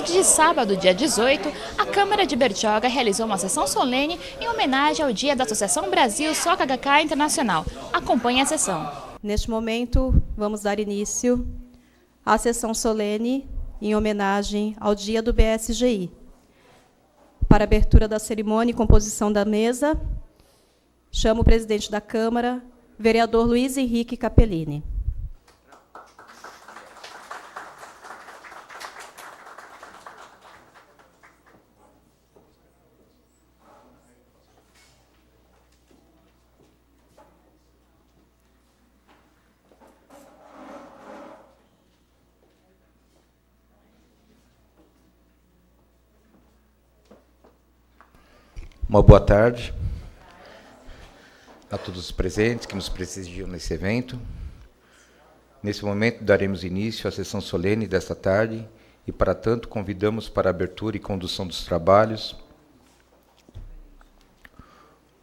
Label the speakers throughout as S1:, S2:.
S1: noite de sábado, dia 18, a Câmara de Bertioga realizou uma sessão solene em homenagem ao Dia da Associação Brasil Soca Gakkai Internacional. Acompanhe a sessão.
S2: Neste momento, vamos dar início à sessão solene em homenagem ao Dia do BSGI. Para a abertura da cerimônia e composição da mesa, chamo o presidente da Câmara, vereador Luiz Henrique Capellini.
S3: Uma boa tarde a todos os presentes que nos prestigiam nesse evento. Nesse momento, daremos início à sessão solene desta tarde e, para tanto, convidamos para a abertura e condução dos trabalhos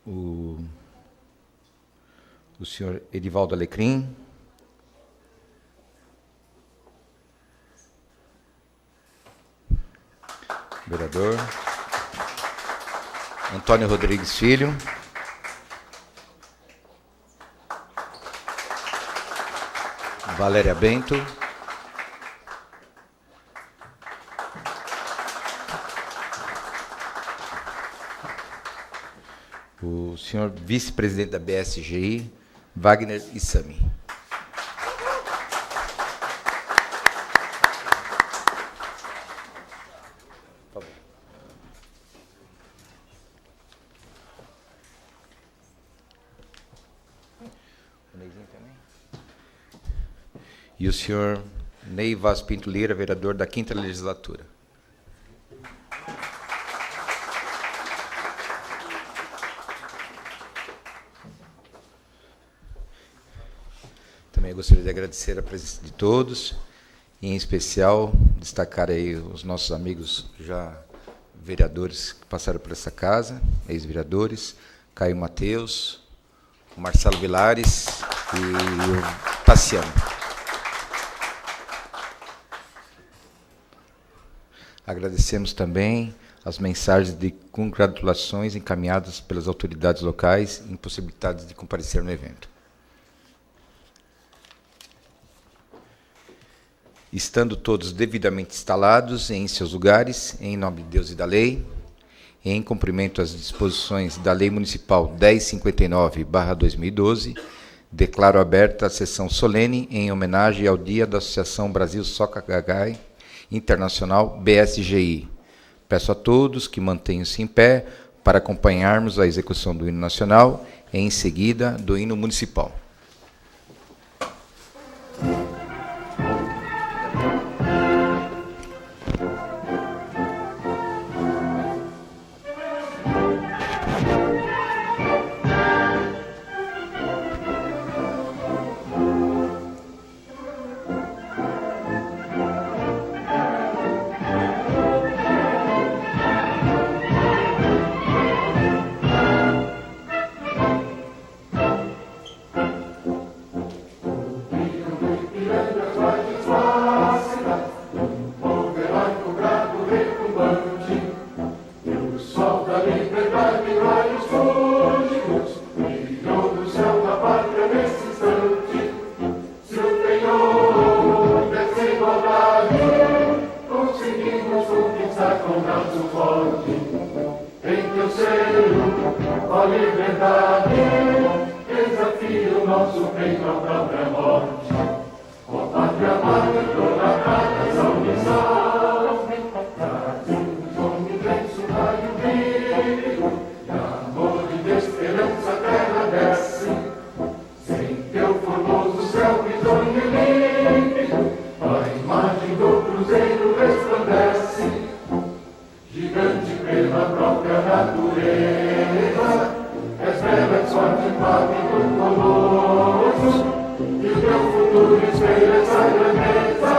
S3: o senhor Edivaldo Alecrim, vereador, Antônio Rodrigues Filho, Valéria Bento, o senhor vice-presidente da BSGI, Wagner Issami. E o senhor Ney Vaz Pinto Lira, vereador da 5ª Legislatura. Também gostaria de agradecer a presença de todos, e em especial destacar aí os nossos amigos já vereadores que passaram por essa casa, ex-vereadores, Caio Mateus, o Marcelo Vilares e o Tassiano. Agradecemos também as mensagens de congratulações encaminhadas pelas autoridades locais impossibilitadas de comparecer no evento. Estando todos devidamente instalados em seus lugares, em nome de Deus e da lei, e em cumprimento às disposições da Lei Municipal 1059/2012, declaro aberta a sessão solene em homenagem ao Dia da Associação Brasil Soca Gakkai Internacional, BSGI. Peço a todos que mantenham-se em pé para acompanharmos a execução do hino nacional e, em seguida, do hino municipal.
S4: E o teu futuro espelha essa grandeza.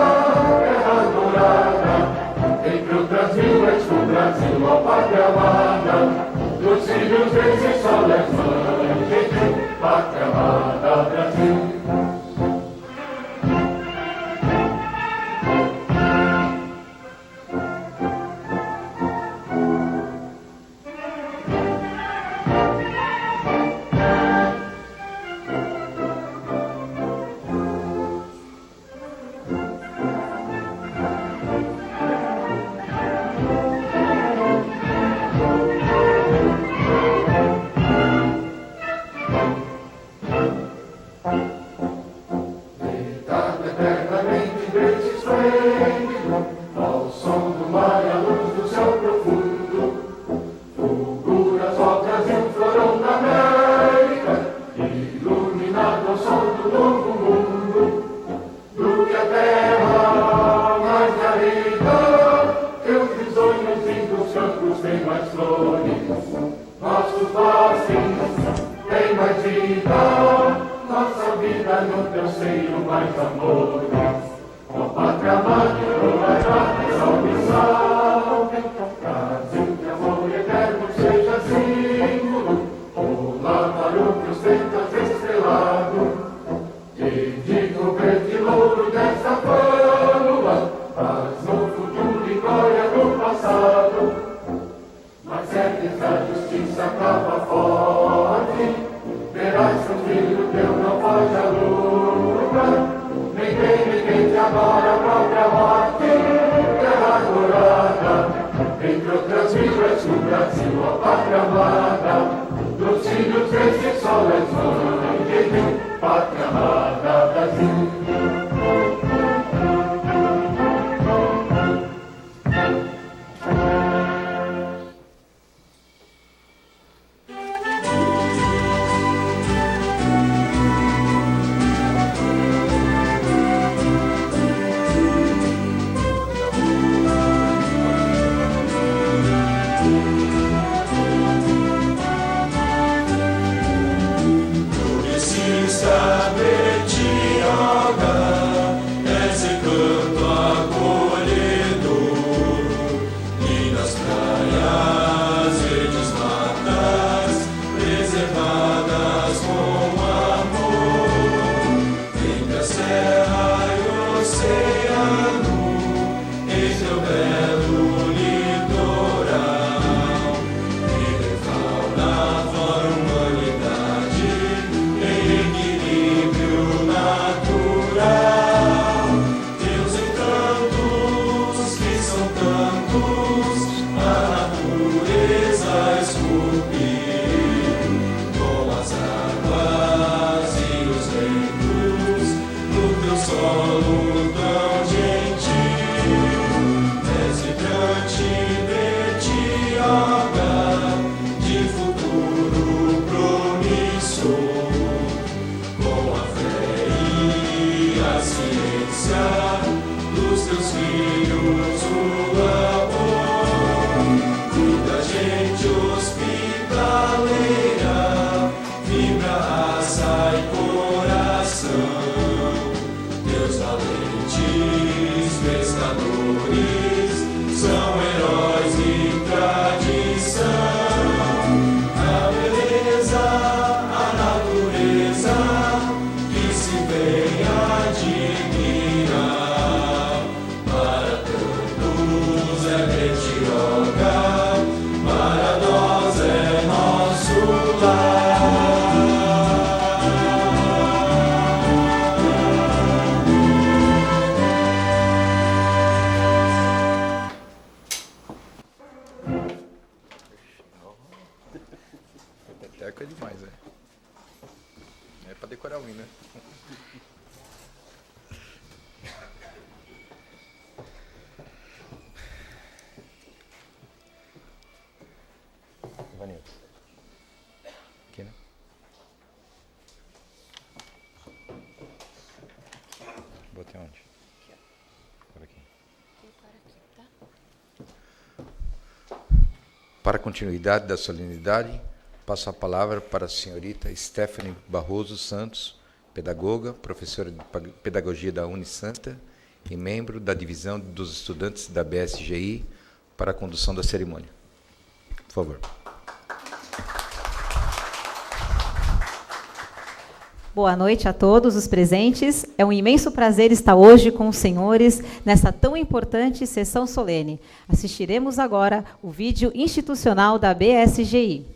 S3: Teco é demais, né? É pra decorar o hino, né? Vanilson. Aqui, né? Botei onde? Por aqui. Para a continuidade da solenidade, passo a palavra para a senhorita Stephanie Barroso Santos, pedagoga, professora de pedagogia da Unisanta e membro da divisão dos estudantes da BSGI, para a condução da cerimônia. Por favor.
S4: Boa noite a todos os presentes. É um imenso prazer estar hoje com os senhores nessa tão importante sessão solene. Assistiremos agora o vídeo institucional da BSGI.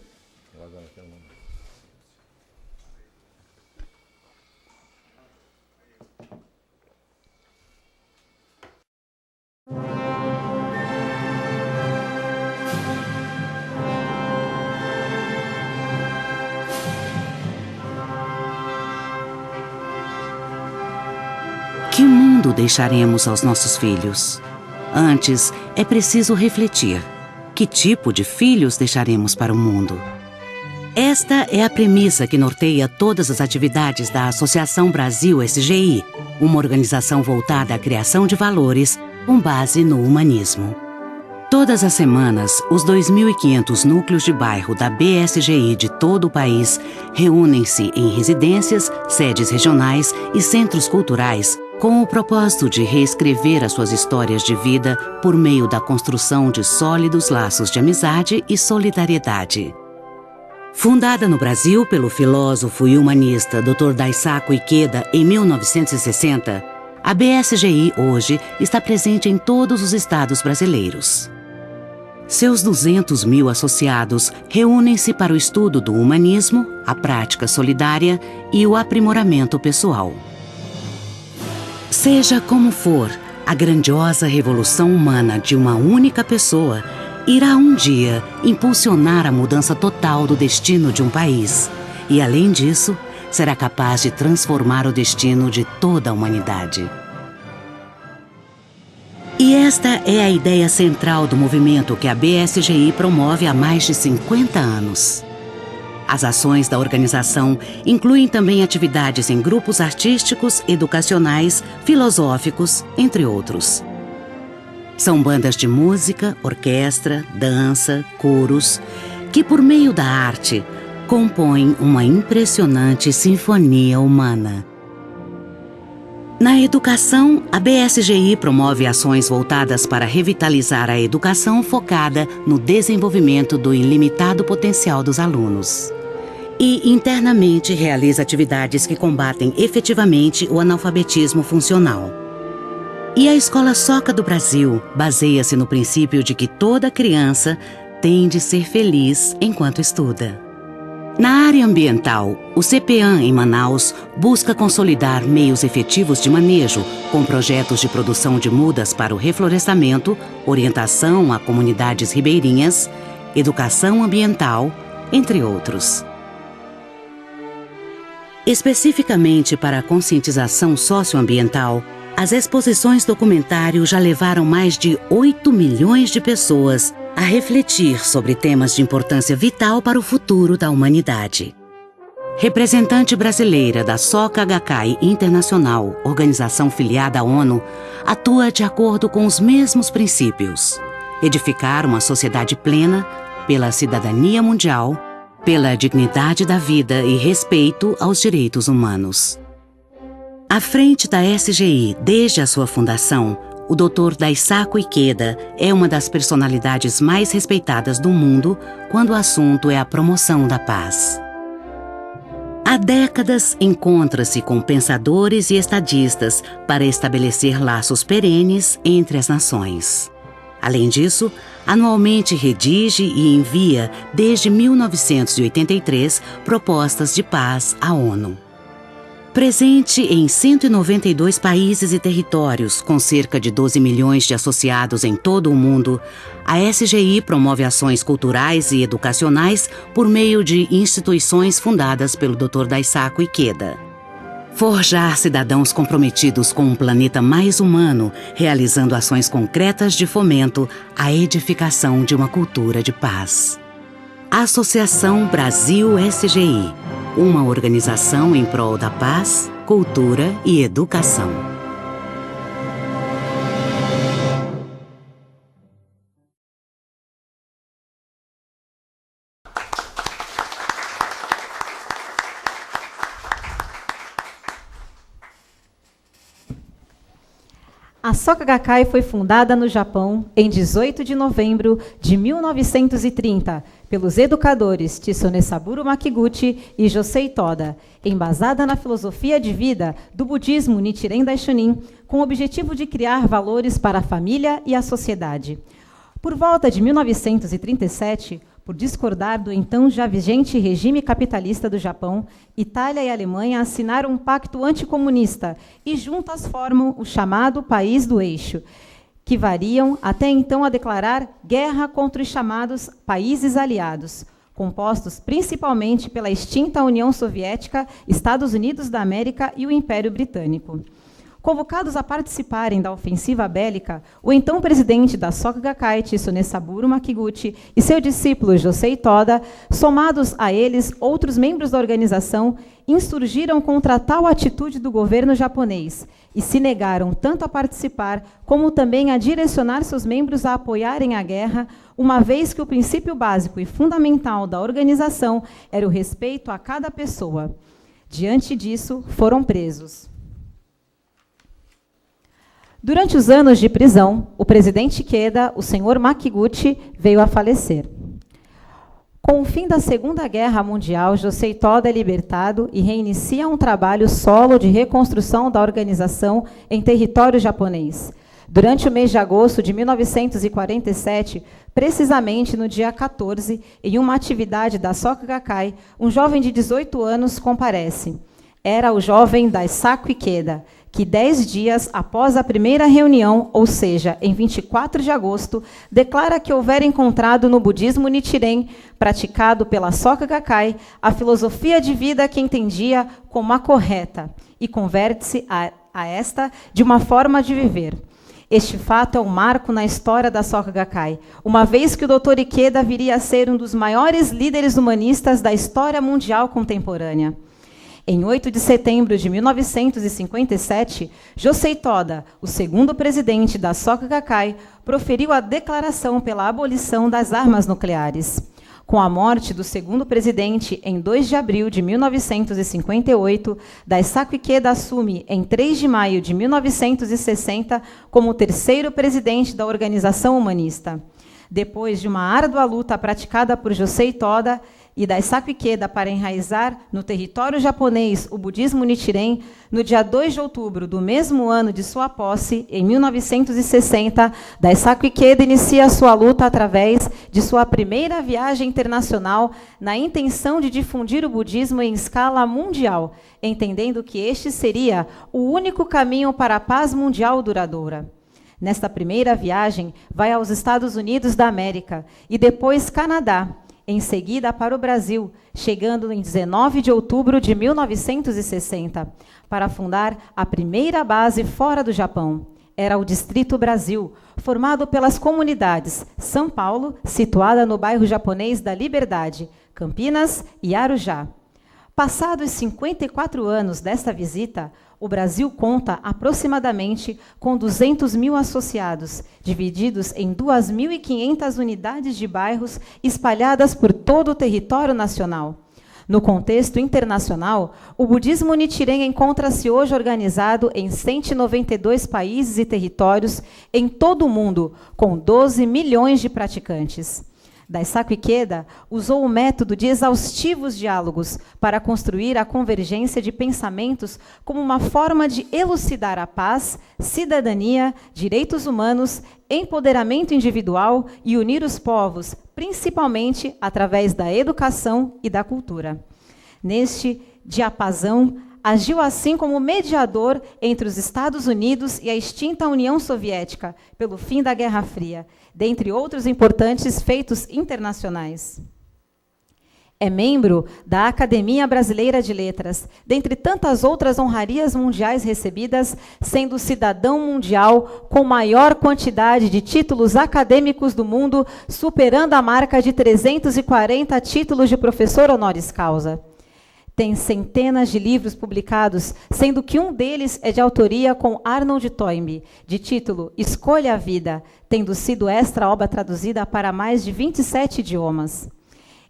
S5: Que mundo mundo deixaremos aos nossos filhos? Antes, é preciso refletir. Que tipo de filhos deixaremos para o mundo? Esta é a premissa que norteia todas as atividades da Associação Brasil SGI, uma organização voltada à criação de valores com base no humanismo. Todas as semanas, os 2.500 núcleos de bairro da BSGI de todo o país reúnem-se em residências, sedes regionais e centros culturais com o propósito de reescrever as suas histórias de vida por meio da construção de sólidos laços de amizade e solidariedade. Fundada no Brasil pelo filósofo e humanista Dr. Daisaku Ikeda em 1960, a BSGI hoje está presente em todos os estados brasileiros. Seus 200 mil associados reúnem-se para o estudo do humanismo, a prática solidária e o aprimoramento pessoal. Seja como for, a grandiosa revolução humana de uma única pessoa irá um dia impulsionar a mudança total do destino de um país e, além disso, será capaz de transformar o destino de toda a humanidade. E esta é a ideia central do movimento que a BSGI promove há mais de 50 anos. As ações da organização incluem também atividades em grupos artísticos, educacionais, filosóficos, entre outros. São bandas de música, orquestra, dança, coros, que por meio da arte compõem uma impressionante sinfonia humana. Na educação, a BSGI promove ações voltadas para revitalizar a educação focada no desenvolvimento do ilimitado potencial dos alunos. E, internamente, realiza atividades que combatem efetivamente o analfabetismo funcional. E a Escola Soca do Brasil baseia-se no princípio de que toda criança tem de ser feliz enquanto estuda. Na área ambiental, o CPAM em Manaus busca consolidar meios efetivos de manejo, com projetos de produção de mudas para o reflorestamento, orientação a comunidades ribeirinhas, educação ambiental, entre outros. Especificamente para a conscientização socioambiental, as exposições documentário já levaram mais de 8 milhões de pessoas a refletir sobre temas de importância vital para o futuro da humanidade. Representante brasileira da Soca Gakkai Internacional, organização filiada à ONU, atua de acordo com os mesmos princípios: edificar uma sociedade plena pela cidadania mundial, pela dignidade da vida e respeito aos direitos humanos. À frente da SGI, desde a sua fundação, o Dr. Daisaku Ikeda é uma das personalidades mais respeitadas do mundo quando o assunto é a promoção da paz. Há décadas encontra-se com pensadores e estadistas para estabelecer laços perenes entre as nações. Além disso, anualmente redige e envia, desde 1983, propostas de paz à ONU. Presente em 192 países e territórios, com cerca de 12 milhões de associados em todo o mundo, a SGI promove ações culturais e educacionais por meio de instituições fundadas pelo Dr. Daisaku Ikeda. Forjar cidadãos comprometidos com um planeta mais humano, realizando ações concretas de fomento à edificação de uma cultura de paz. Associação Brasil SGI, uma organização em prol da paz, cultura e educação.
S4: A Soca Gakkai foi fundada no Japão em 18 de novembro de 1930 pelos educadores Tsunesaburo Makiguchi e Josei Toda, embasada na filosofia de vida do budismo Nichiren Daishonin, com o objetivo de criar valores para a família e a sociedade. Por volta de 1937, por discordar do então já vigente regime capitalista do Japão, Itália e Alemanha assinaram um pacto anticomunista e juntas formam o chamado País do Eixo, que variam até então a declarar guerra contra os chamados países aliados, compostos principalmente pela extinta União Soviética, Estados Unidos da América e o Império Britânico. convocados a participarem da ofensiva bélica, o então presidente da Soka Gakkai, Tsunesaburo Makiguchi, e seu discípulo Josei Toda, somados a eles outros membros da organização, insurgiram contra tal atitude do governo japonês e se negaram tanto a participar como também a direcionar seus membros a apoiarem a guerra, uma vez que o princípio básico e fundamental da organização era o respeito a cada pessoa. Diante disso, foram presos. Durante os anos de prisão, o presidente Ikeda, o senhor Makiguchi, veio a falecer. Com o fim da Segunda Guerra Mundial, Josei Toda é libertado e reinicia um trabalho solo de reconstrução da organização em território japonês. Durante o mês de agosto de 1947, precisamente no dia 14, em uma atividade da Soka Gakkai, um jovem de 18 anos comparece. Era o jovem Daisaku Ikeda, que 10 dias após a primeira reunião, ou seja, em 24 de agosto, declara que houvera encontrado no budismo Nichiren, praticado pela Soka Gakkai, a filosofia de vida que entendia como a correta, e converte-se a esta de uma forma de viver. Este fato é um marco na história da Soka Gakkai, uma vez que o Dr. Ikeda viria a ser um dos maiores líderes humanistas da história mundial contemporânea. Em 8 de setembro de 1957, Josei Toda, o segundo presidente da Soka Gakkai, proferiu a declaração pela abolição das armas nucleares. Com a morte do segundo presidente, em 2 de abril de 1958, Daisaku Ikeda assume, em 3 de maio de 1960, como o terceiro presidente da organização humanista. Depois de uma árdua luta praticada por Josei Toda e Daisaku Ikeda para enraizar no território japonês o budismo Nichiren, no dia 2 de outubro do mesmo ano de sua posse, em 1960, Daisaku Ikeda inicia sua luta através de sua primeira viagem internacional na intenção de difundir o budismo em escala mundial, entendendo que este seria o único caminho para a paz mundial duradoura. Nesta primeira viagem, vai aos Estados Unidos da América e depois Canadá, em seguida para o Brasil, chegando em 19 de outubro de 1960, para fundar a primeira base fora do Japão. Era o Distrito Brasil, formado pelas comunidades São Paulo, situada no bairro japonês da Liberdade, Campinas e Arujá. Passados 54 anos desta visita, o Brasil conta aproximadamente com 200 mil associados, divididos em 2.500 unidades de bairros espalhadas por todo o território nacional. No contexto internacional, o budismo Nichiren encontra-se hoje organizado em 192 países e territórios em todo o mundo, com 12 milhões de praticantes. Daisaku Ikeda usou o método de exaustivos diálogos para construir a convergência de pensamentos como uma forma de elucidar a paz, cidadania, direitos humanos, empoderamento individual e unir os povos, principalmente através da educação e da cultura. Neste diapasão, agiu assim como mediador entre os Estados Unidos e a extinta União Soviética, pelo fim da Guerra Fria, dentre outros importantes feitos internacionais. É membro da Academia Brasileira de Letras, dentre tantas outras honrarias mundiais recebidas, sendo cidadão mundial com maior quantidade de títulos acadêmicos do mundo, superando a marca de 340 títulos de professor honoris causa. Tem centenas de livros publicados, sendo que um deles é de autoria com Arnold Toynbee, de título Escolha a Vida, tendo sido esta obra traduzida para mais de 27 idiomas.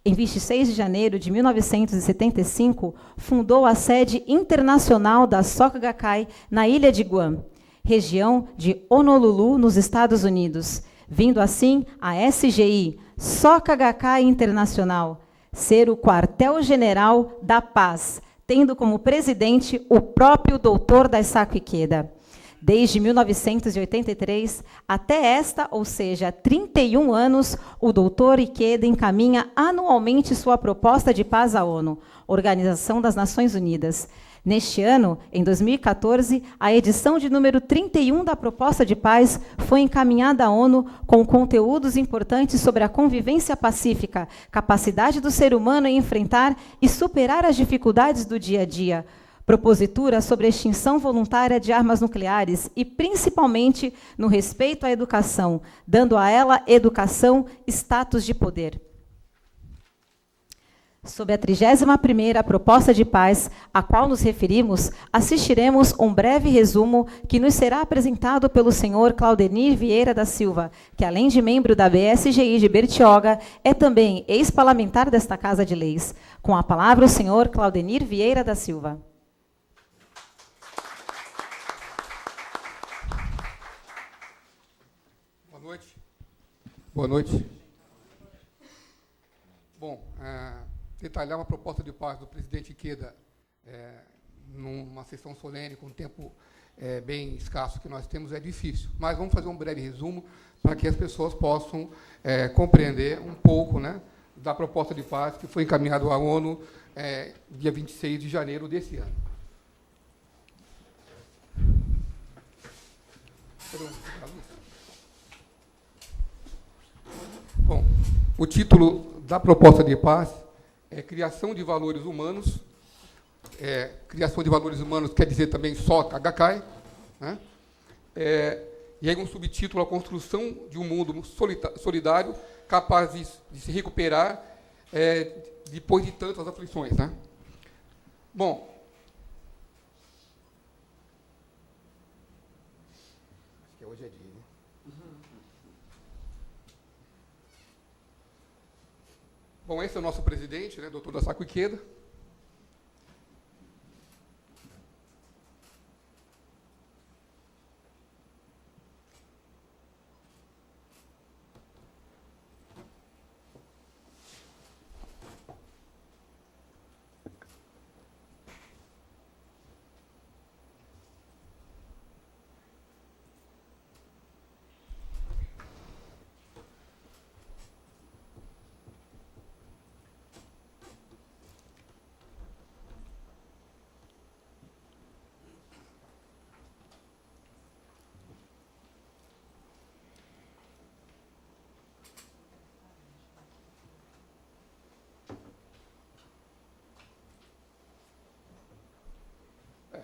S4: Em 26 de janeiro de 1975, fundou a sede internacional da Soka Gakkai na ilha de Guam, região de Honolulu, nos Estados Unidos, vindo assim a SGI, Soka Gakkai Internacional, ser o quartel-general da paz, tendo como presidente o próprio Dr. Daisaku Ikeda. Desde 1983 até esta, ou seja, 31 anos, o Dr. Ikeda encaminha anualmente sua proposta de paz à ONU, Organização das Nações Unidas. Neste ano, em 2014, a edição de número 31 da Proposta de Paz foi encaminhada à ONU com conteúdos importantes sobre a convivência pacífica, capacidade do ser humano em enfrentar e superar as dificuldades do dia a dia, propositura sobre a extinção voluntária de armas nucleares e, principalmente, no respeito à educação, dando a ela educação, status de poder. Sobre a 31ª proposta de paz, a qual nos referimos, assistiremos um breve resumo que nos será apresentado pelo senhor Claudenir Vieira da Silva, que, além de membro da BSGI de Bertioga, é também ex-parlamentar desta Casa de Leis. Com a palavra, o senhor Claudenir Vieira da Silva.
S6: Boa noite. Boa noite. Bom, detalhar uma proposta de paz do presidente Ikeda numa sessão solene com tempo bem escasso que nós temos é difícil, mas vamos fazer um breve resumo para que as pessoas possam compreender um pouco, né, da proposta de paz que foi encaminhada à ONU dia 26 de janeiro desse ano. Bom, o título da proposta de paz é Criação de Valores Humanos. Criação de Valores Humanos quer dizer também SOCA GACAI, né? E aí um subtítulo, a construção de um mundo solidário capaz de se recuperar depois de tantas aflições, né? Bom, acho que hoje é dia, né? Bom, esse é o nosso presidente, né, doutor Daisaku Ikeda.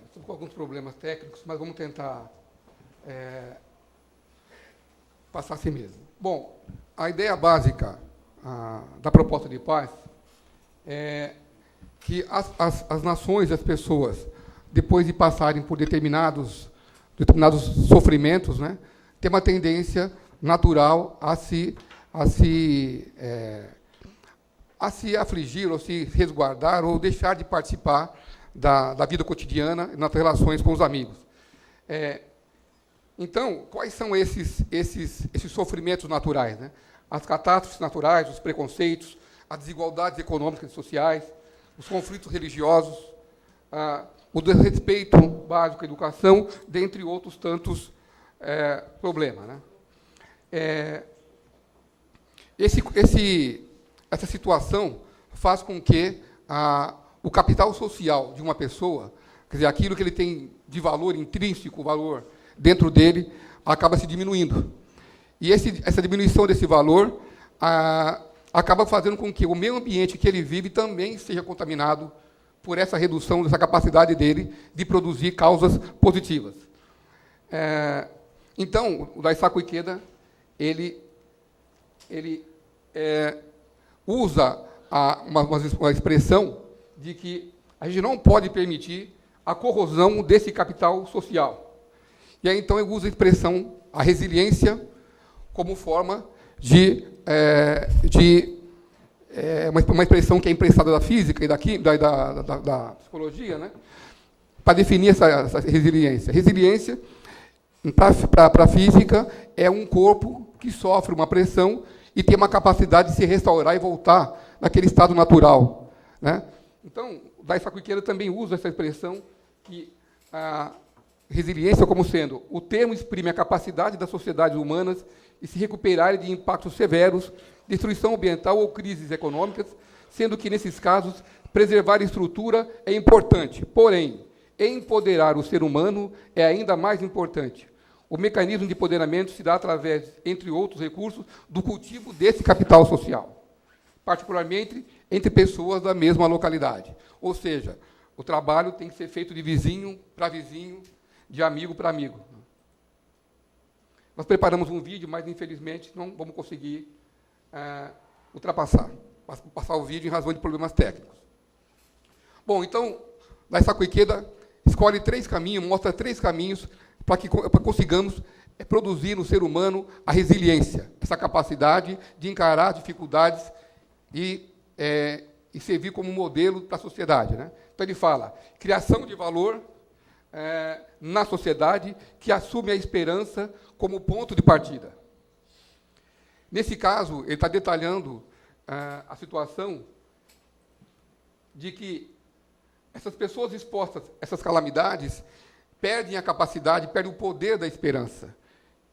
S6: Estamos com alguns problemas técnicos, mas vamos tentar passar assim mesmo. Bom, a ideia básica da proposta de paz é que as nações, as pessoas, depois de passarem por determinados sofrimentos, né, têm uma tendência natural a se afligir, ou se resguardar, ou deixar de participar da vida cotidiana e nas relações com os amigos. Então, quais são esses sofrimentos naturais, né? As catástrofes naturais, os preconceitos, as desigualdades econômicas e sociais, os conflitos religiosos, o desrespeito básico à educação, dentre outros tantos problemas, né? Essa situação faz com que o capital social de uma pessoa, quer dizer, aquilo que ele tem de valor intrínseco, valor dentro dele, acaba se diminuindo. E essa diminuição desse valor acaba fazendo com que o meio ambiente que ele vive também seja contaminado por essa redução dessa capacidade dele de produzir causas positivas. Então, o Daisaku Ikeda, ele usa uma expressão de que a gente não pode permitir a corrosão desse capital social. E aí, então, eu uso a expressão, a resiliência, como forma de uma expressão que é emprestada da física e da psicologia, né, para definir essa resiliência. Resiliência, para a física, é um corpo que sofre uma pressão e tem uma capacidade de se restaurar e voltar naquele estado natural, né? Então, o Daisaku Ikeda também usa essa expressão, que a resiliência como sendo o termo exprime a capacidade das sociedades humanas de se recuperarem de impactos severos, destruição ambiental ou crises econômicas, sendo que, nesses casos, preservar a estrutura é importante. Porém, empoderar o ser humano é ainda mais importante. O mecanismo de empoderamento se dá através, entre outros recursos, do cultivo desse capital social, particularmente entre pessoas da mesma localidade. Ou seja, O trabalho tem que ser feito de vizinho para vizinho, de amigo para amigo. Nós preparamos um vídeo, mas, infelizmente, não vamos conseguir passar o vídeo em razão de problemas técnicos. Bom, então, Daisaku Ikeda escolhe 3 caminhos, mostra 3 caminhos para que consigamos produzir no ser humano a resiliência, essa capacidade de encarar dificuldades e servir como modelo para a sociedade, né? Então, ele fala, criação de valor na sociedade que assume a esperança como ponto de partida. Nesse caso, ele está detalhando a situação de que essas pessoas expostas a essas calamidades perdem a capacidade, perdem o poder da esperança.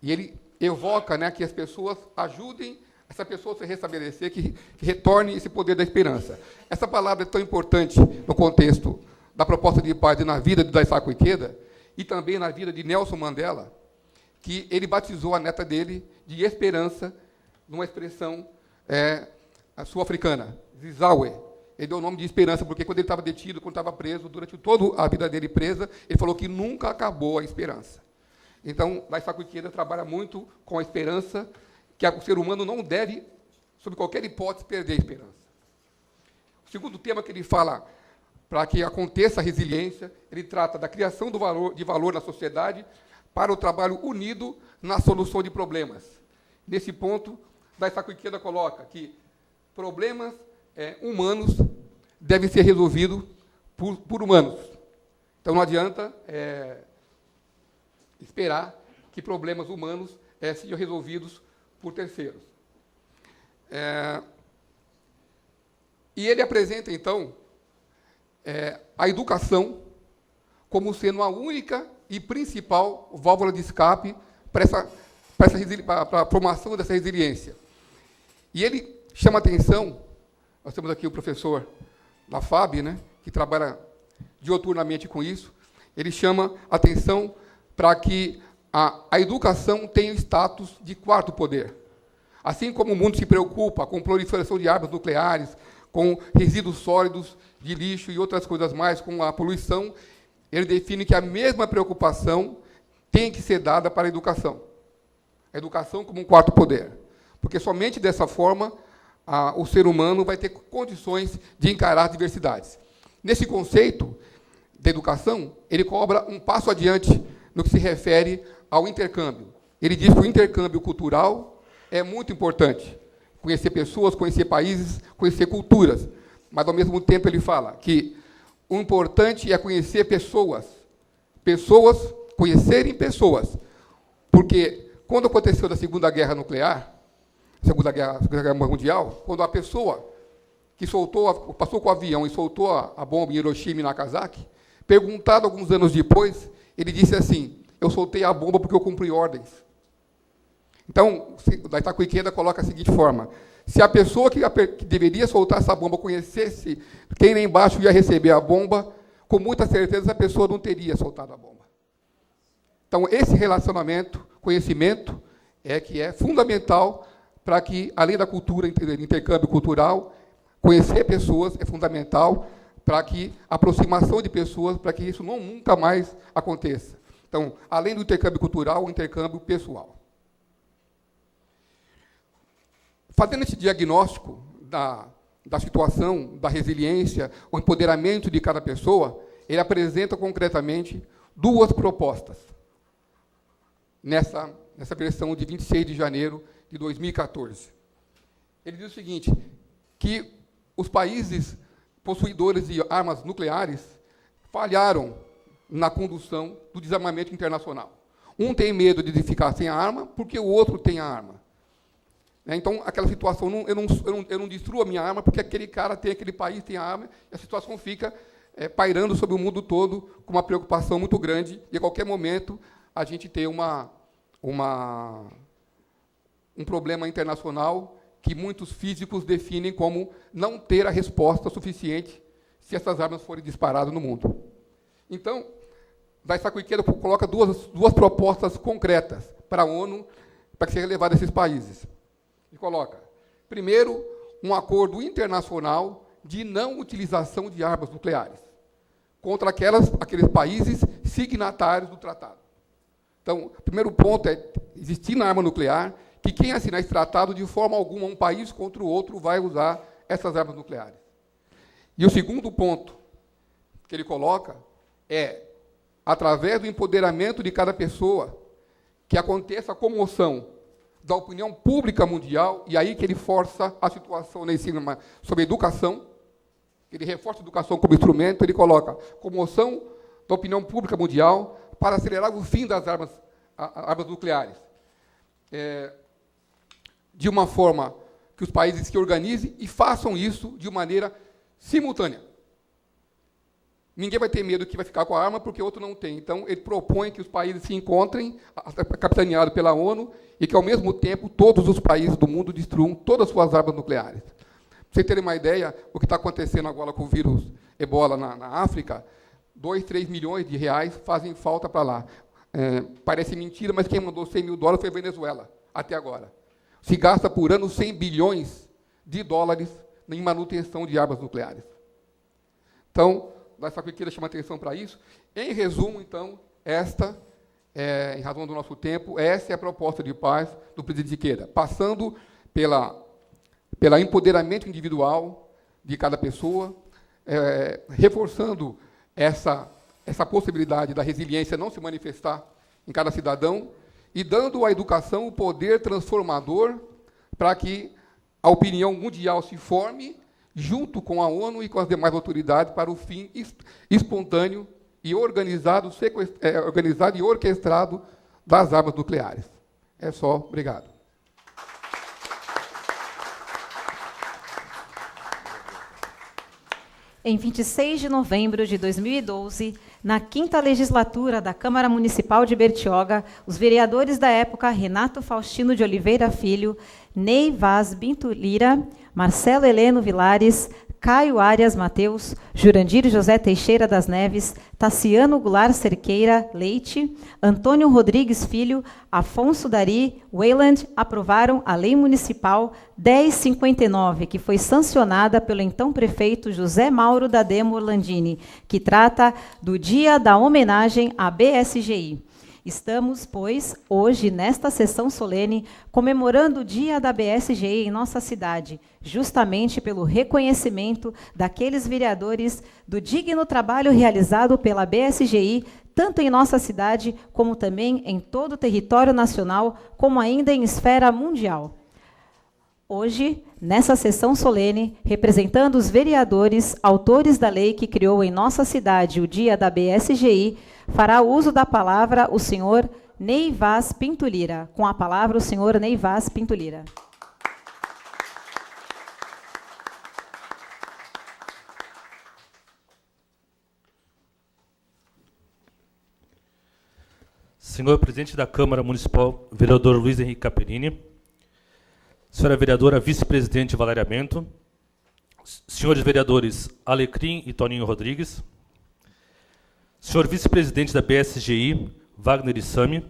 S6: E ele evoca, né, que as pessoas ajudem essa pessoa a se restabelecer, que retorne esse poder da esperança. Essa palavra é tão importante no contexto da proposta de paz e na vida de Daisaku Ikeda e também na vida de Nelson Mandela, que ele batizou a neta dele de esperança numa expressão sul-africana, Zizawe. Ele deu o nome de esperança, porque quando ele estava detido, quando estava preso, durante toda a vida dele presa, ele falou que nunca acabou a esperança. Então, Daisaku Ikeda trabalha muito com a esperança, que o ser humano não deve, sob qualquer hipótese, perder a esperança. O segundo tema que ele fala, para que aconteça a resiliência, ele trata da criação de valor na sociedade para o trabalho unido na solução de problemas. Nesse ponto, Daisaku Ikeda coloca que problemas humanos devem ser resolvidos por humanos. Então, não adianta esperar que problemas humanos sejam resolvidos por terceiros. E ele apresenta, então, a educação como sendo a única e principal válvula de escape para a formação dessa resiliência. E ele chama atenção, nós temos aqui o professor da FAB, né, que trabalha dioturnamente com isso, ele chama atenção para que a educação tenha o status de quarto poder. Assim como o mundo se preocupa com proliferação de armas nucleares, com resíduos sólidos de lixo e outras coisas mais, com a poluição, ele define que a mesma preocupação tem que ser dada para a educação. A educação como um quarto poder. Porque somente dessa forma o ser humano vai ter condições de encarar as diversidades. Nesse conceito de educação, ele cobra um passo adiante no que se refere ao intercâmbio. Ele diz que o intercâmbio cultural é muito importante. Conhecer pessoas, conhecer países, conhecer culturas. Mas, ao mesmo tempo, ele fala que o importante é conhecer pessoas. Pessoas, conhecerem pessoas. Porque, quando aconteceu a Segunda Guerra Nuclear, Segunda Guerra Mundial, quando a pessoa que passou com o avião e soltou a bomba em Hiroshima e Nagasaki, perguntado alguns anos depois, ele disse assim, eu soltei a bomba porque eu cumpri ordens. Então, Daisaku Ikeda coloca a seguinte forma, se a pessoa que deveria soltar essa bomba conhecesse quem lá embaixo ia receber a bomba, com muita certeza essa pessoa não teria soltado a bomba. Então, esse relacionamento, conhecimento, que é fundamental para que, além da cultura, intercâmbio cultural, conhecer pessoas é fundamental para que a aproximação de pessoas, para que isso nunca mais aconteça. Então, além do intercâmbio cultural, o intercâmbio pessoal. Fazendo esse diagnóstico da situação, da resiliência, o empoderamento de cada pessoa, ele apresenta concretamente 2 propostas nessa versão de 26 de janeiro de 2014. Ele diz o seguinte, que os países possuidores de armas nucleares falharam na condução do desarmamento internacional. Um tem medo de ficar sem a arma, porque o outro tem a arma. Então, aquela situação, eu não destruo a minha arma, porque aquele cara tem, aquele país tem a arma, e a situação fica pairando sobre o mundo todo, com uma preocupação muito grande, e a qualquer momento a gente tem um problema internacional que muitos físicos definem como não ter a resposta suficiente se essas armas forem disparadas no mundo. Então, Daisaku Ikeda coloca duas propostas concretas para a ONU, para que seja levado a esses países. E coloca, primeiro, um acordo internacional de não utilização de armas nucleares. contra aqueles países signatários do tratado. Então, o primeiro ponto é, existindo a arma nuclear, que quem assinar esse tratado, de forma alguma, um país contra o outro vai usar essas armas nucleares. E o segundo ponto que ele coloca é, através do empoderamento de cada pessoa, que aconteça a comoção da opinião pública mundial, e aí que ele força a situação na ensino sobre educação, ele reforça a educação como instrumento, ele coloca comoção da opinião pública mundial para acelerar o fim das armas nucleares. De uma forma que os países se organizem e façam isso de maneira simultânea. Ninguém vai ter medo que vai ficar com a arma porque o outro não tem. Então, ele propõe que os países se encontrem, capitaneado pela ONU, e que, ao mesmo tempo, todos os países do mundo destruam todas as suas armas nucleares. Para vocês terem uma ideia, o que está acontecendo agora com o vírus Ebola na África, 2, 3 milhões de reais fazem falta para lá. Parece mentira, mas quem mandou $100 mil foi a Venezuela, até agora. Se gasta por ano 100 bilhões de dólares em manutenção de armas nucleares. Então, essa pequena chama atenção para isso. Em resumo, então, em razão do nosso tempo, essa é a proposta de paz do presidente Ikeda, passando pelo empoderamento individual de cada pessoa, reforçando essa possibilidade da resiliência não se manifestar em cada cidadão e dando à educação o poder transformador para que a opinião mundial se forme junto com a ONU e com as demais autoridades para o fim espontâneo e organizado e orquestrado das armas nucleares. É só. Obrigado.
S4: Em 26 de novembro de 2012, na 5ª legislatura da Câmara Municipal de Bertioga, os vereadores da época, Renato Faustino de Oliveira Filho, Ney Vaz Pintulira, Marcelo Heleno Vilares, Caio Arias Mateus, Jurandir José Teixeira das Neves, Tassiano Goulart Cerqueira Leite, Antônio Rodrigues Filho, Afonso Dari, Weyland aprovaram a Lei Municipal 1059, que foi sancionada pelo então prefeito José Mauro da Demo Orlandini, que trata do Dia da Homenagem à BSGI. Estamos, pois, hoje, nesta sessão solene, comemorando o Dia da BSGI em nossa cidade, justamente pelo reconhecimento daqueles vereadores do digno trabalho realizado pela BSGI, tanto em nossa cidade, como também em todo o território nacional, como ainda em esfera mundial. Hoje, nessa sessão solene, representando os vereadores, autores da lei que criou em nossa cidade o Dia da BSGI, fará uso da palavra o senhor Ney Vaz Pintulira. Com a palavra, o senhor Ney Vaz Pintulira.
S7: Senhor presidente da Câmara Municipal, vereador Luiz Henrique Caperini, senhora vereadora vice-presidente Valéria Bento, senhores vereadores Alecrim e Toninho Rodrigues, senhor vice-presidente da BSGI, Wagner Issami,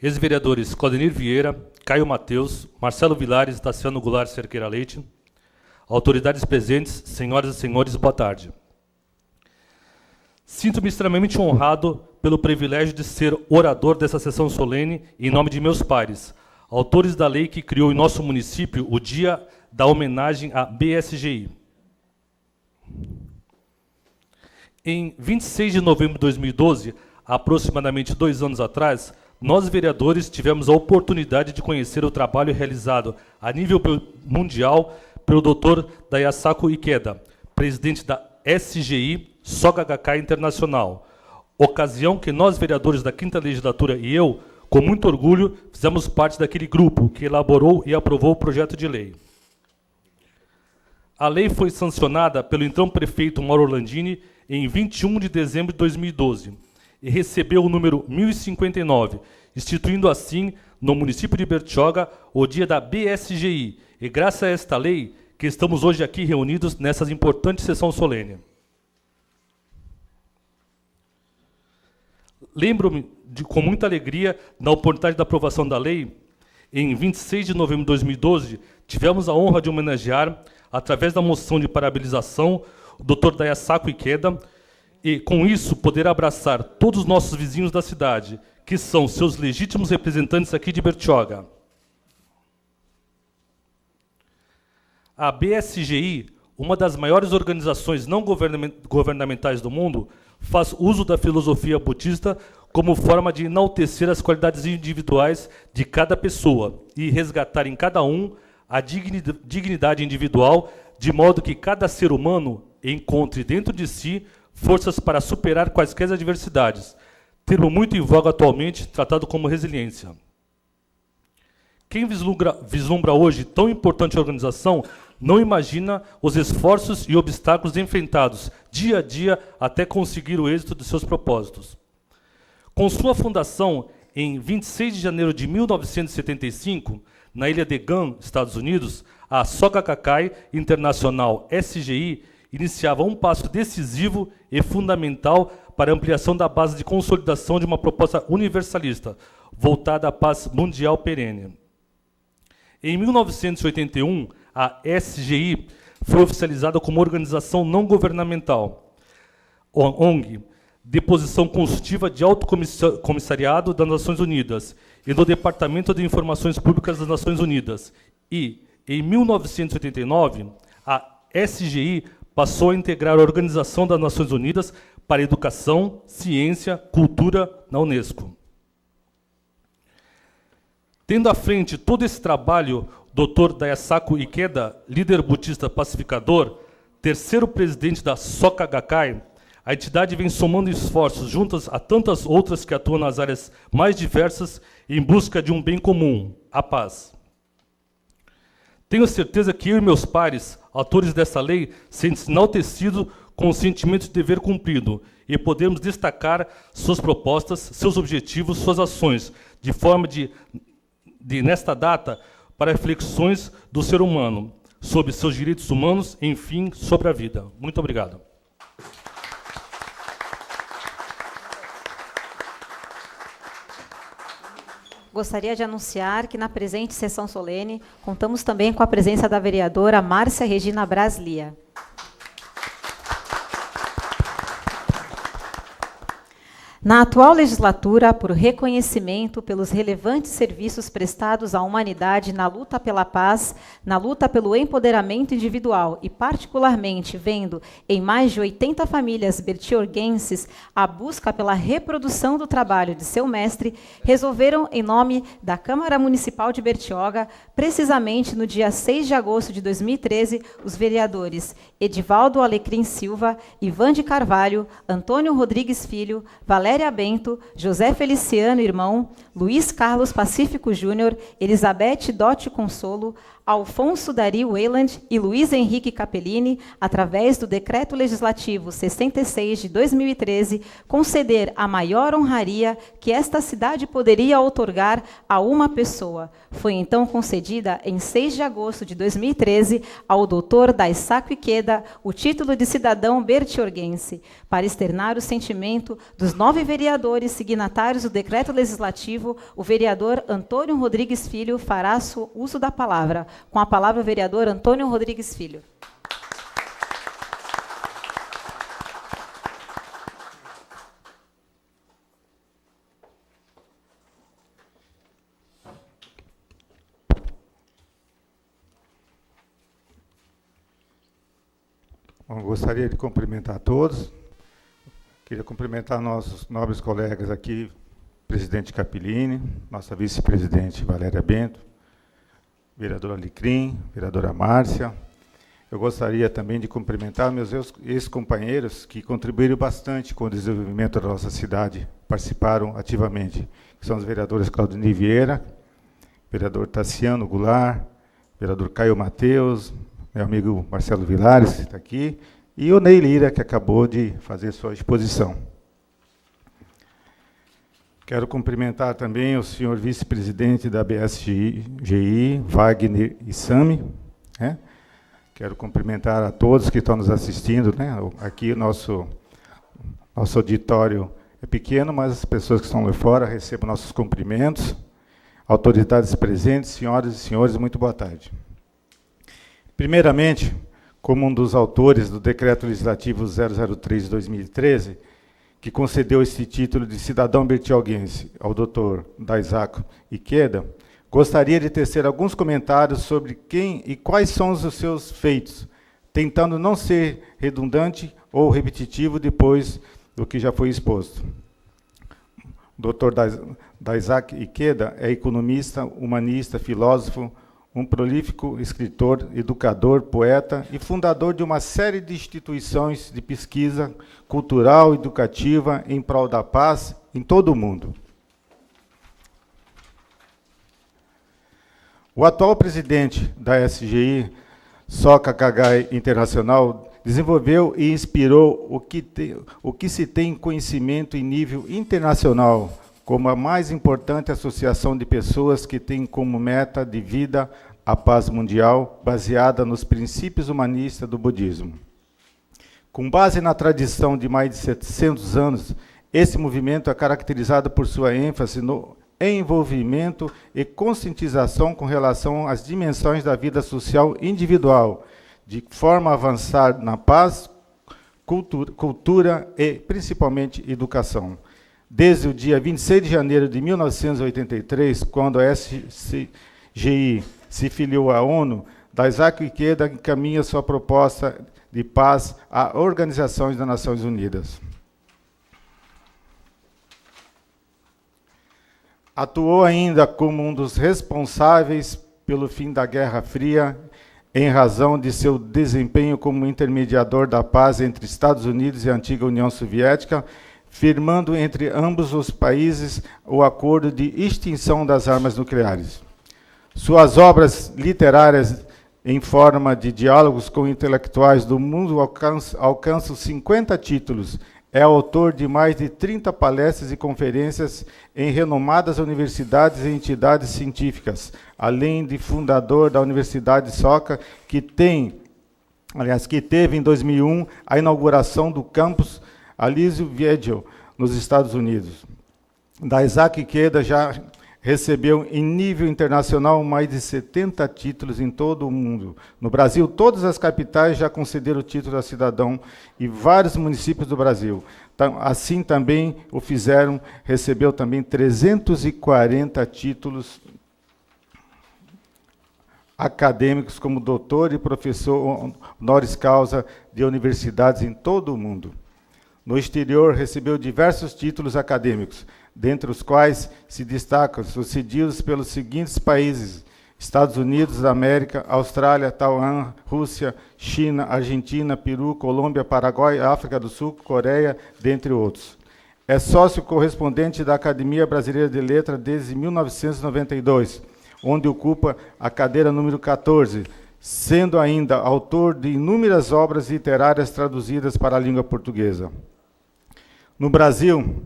S7: ex-vereadores Claudenir Vieira, Caio Mateus, Marcelo Vilares e Tassiano Goulart Cerqueira Leite, autoridades presentes, senhoras e senhores, boa tarde. Sinto-me extremamente honrado pelo privilégio de ser orador dessa sessão solene em nome de meus pares, autores da lei que criou em nosso município o Dia da Homenagem à BSGI. Em 26 de novembro de 2012, aproximadamente 2 anos atrás, nós, vereadores, tivemos a oportunidade de conhecer o trabalho realizado a nível mundial pelo Dr. Daisaku Ikeda, presidente da SGI Soka Gakkai Internacional, ocasião que nós, vereadores da 5ª Legislatura e eu, com muito orgulho, fizemos parte daquele grupo que elaborou e aprovou o projeto de lei. A lei foi sancionada pelo então prefeito Mauro Orlandini em 21 de dezembro de 2012 e recebeu o número 1059, instituindo assim, no município de Bertioga, o Dia da BSGI, e graças a esta lei que estamos hoje aqui reunidos nessa importante sessão solene. Lembro-me com muita alegria da oportunidade da aprovação da lei. Em 26 de novembro de 2012, tivemos a honra de homenagear, através da moção de parabenização, o Dr. Daisaku Ikeda, e, com isso, poder abraçar todos os nossos vizinhos da cidade, que são seus legítimos representantes aqui de Bertioga. A BSGI, uma das maiores organizações não governamentais do mundo, faz uso da filosofia budista como forma de enaltecer as qualidades individuais de cada pessoa e resgatar em cada um a dignidade individual, de modo que cada ser humano encontre dentro de si forças para superar quaisquer adversidades, termo muito em voga atualmente, tratado como resiliência. Quem vislumbra hoje tão importante organização não imagina os esforços e obstáculos enfrentados dia a dia até conseguir o êxito de seus propósitos. Com sua fundação em 26 de janeiro de 1975, na ilha de Guam, Estados Unidos, a Soka Gakkai Internacional SGI iniciava um passo decisivo e fundamental para a ampliação da base de consolidação de uma proposta universalista, voltada à paz mundial perene. Em 1981, a SGI foi oficializada como organização não governamental, ONG, de posição consultiva de Alto Comissariado das Nações Unidas e do Departamento de Informações Públicas das Nações Unidas. E, em 1989, a SGI passou a integrar a Organização das Nações Unidas para Educação, Ciência, Cultura na Unesco. Tendo à frente todo esse trabalho, Dr. Daisaku Ikeda, líder budista pacificador, terceiro presidente da Soka Gakkai, a entidade vem somando esforços juntas a tantas outras que atuam nas áreas mais diversas em busca de um bem comum, a paz. Tenho certeza que eu e meus pares, autores dessa lei, sentem-se enaltecidos com o sentimento de dever cumprido e podemos destacar suas propostas, seus objetivos, suas ações, de forma de nesta data, para reflexões do ser humano, sobre seus direitos humanos, enfim, sobre a vida. Muito obrigado.
S4: Gostaria de anunciar que na presente sessão solene contamos também com a presença da vereadora Márcia Regina Braslia. Na atual legislatura, por reconhecimento pelos relevantes serviços prestados à humanidade na luta pela paz, na luta pelo empoderamento individual e, particularmente, vendo em mais de 80 famílias bertiorguenses a busca pela reprodução do trabalho de seu mestre, resolveram, em nome da Câmara Municipal de Bertioga, precisamente no dia 6 de agosto de 2013, os vereadores Edivaldo Alecrim Silva, Ivan de Carvalho, Antônio Rodrigues Filho, Valéria Bento, José Feliciano, irmão, Luiz Carlos Pacífico Júnior, Elizabeth Dotti Consolo, Alfonso Dari Weyland e Luiz Henrique Capellini, através do Decreto Legislativo 66 de 2013, conceder a maior honraria que esta cidade poderia outorgar a uma pessoa. Foi então concedida, em 6 de agosto de 2013, ao Dr. Daisaku Ikeda, o título de cidadão bertiorguense, para externar o sentimento dos 9 vereadores signatários do Decreto Legislativo. O vereador Antônio Rodrigues Filho fará uso da palavra. Com a palavra, o vereador Antônio Rodrigues Filho.
S8: Bom, gostaria de cumprimentar a todos. Queria cumprimentar nossos nobres colegas aqui, presidente Capellini, nossa vice-presidente Valéria Bento, vereadora Alecrim, vereadora Márcia. Eu gostaria também de cumprimentar meus ex-companheiros que contribuíram bastante com o desenvolvimento da nossa cidade, participaram ativamente, que são os vereadores Claudinei Vieira, vereador Tassiano Goulart, vereador Caio Mateus, meu amigo Marcelo Vilares, que está aqui, e o Ney Lira, que acabou de fazer sua exposição. Quero cumprimentar também o senhor vice-presidente da BSGI, Wagner Isami. Quero cumprimentar a todos que estão nos assistindo. Aqui o nosso auditório é pequeno, mas as pessoas que estão lá fora recebam nossos cumprimentos. Autoridades presentes, senhoras e senhores, muito boa tarde. Primeiramente, como um dos autores do Decreto Legislativo 003 de 2013, que concedeu esse título de cidadão bertioguense ao Dr. Daisaku Ikeda, gostaria de tecer alguns comentários sobre quem e quais são os seus feitos, tentando não ser redundante ou repetitivo depois do que já foi exposto. O Dr. Daisaku Ikeda é economista, humanista, filósofo, um prolífico escritor, educador, poeta e fundador de uma série de instituições de pesquisa cultural e educativa em prol da paz em todo o mundo. O atual presidente da SGI, Soka Gakkai Internacional, desenvolveu e inspirou o que se tem conhecimento em nível internacional, como a mais importante associação de pessoas que tem como meta de vida a paz mundial, baseada nos princípios humanistas do budismo. Com base na tradição de mais de 700 anos, esse movimento é caracterizado por sua ênfase no envolvimento e conscientização com relação às dimensões da vida social individual, de forma a avançar na paz, cultura e, principalmente, educação. Desde o dia 26 de janeiro de 1983, quando a SGI se filiou à ONU, Daisaku Ikeda encaminha sua proposta de paz à Organização das Nações Unidas. Atuou ainda como um dos responsáveis pelo fim da Guerra Fria, em razão de seu desempenho como intermediador da paz entre Estados Unidos e a antiga União Soviética, firmando entre ambos os países o acordo de extinção das armas nucleares. Suas obras literárias, em forma de diálogos com intelectuais do mundo, alcançam 50 títulos. É autor de mais de 30 palestras e conferências em renomadas universidades e entidades científicas, além de fundador da Universidade Soka, que teve em 2001 a inauguração do campus Alizio Viejo, nos Estados Unidos. Daisaku Ikeda já recebeu, em nível internacional, mais de 70 títulos em todo o mundo. No Brasil, todas as capitais já concederam o título a cidadão e vários municípios do Brasil. Assim também o fizeram, recebeu também 340 títulos acadêmicos como doutor e professor honoris causa de universidades em todo o mundo. No exterior, recebeu diversos títulos acadêmicos, dentre os quais se destacam sucedidos pelos seguintes países: Estados Unidos da América, Austrália, Taiwan, Rússia, China, Argentina, Peru, Colômbia, Paraguai, África do Sul, Coreia, dentre outros. É sócio correspondente da Academia Brasileira de Letras desde 1992, onde ocupa a cadeira número 14, sendo ainda autor de inúmeras obras literárias traduzidas para a língua portuguesa. No Brasil,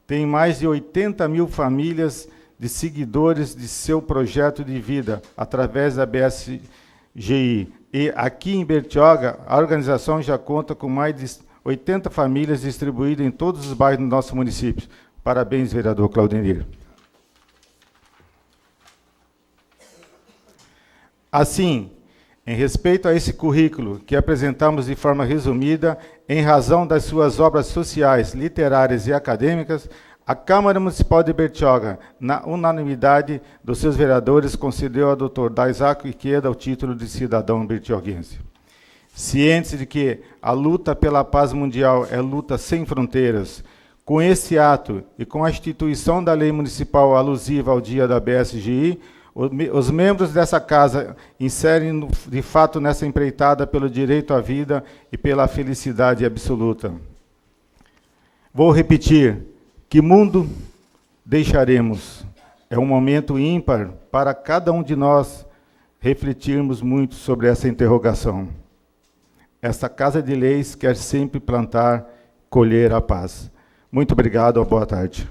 S8: tem mais de 80 mil famílias de seguidores de seu projeto de vida, através da BSGI. E aqui em Bertioga, a organização já conta com mais de 80 famílias distribuídas em todos os bairros do nosso município. Parabéns, vereador Claudemir. Assim, em respeito a esse currículo, que apresentamos de forma resumida, em razão das suas obras sociais, literárias e acadêmicas, a Câmara Municipal de Bertioga, na unanimidade dos seus vereadores, concedeu ao Dr. Daisaku Ikeda o título de cidadão bertioguense. Ciente de que a luta pela paz mundial é luta sem fronteiras, com esse ato e com a instituição da lei municipal alusiva ao dia da BSGI, os membros dessa casa inserem de fato nessa empreitada pelo direito à vida e pela felicidade absoluta. Vou repetir: que mundo deixaremos? É um momento ímpar para cada um de nós refletirmos muito sobre essa interrogação. Esta Casa de Leis quer sempre plantar, colher a paz. Muito obrigado, boa tarde.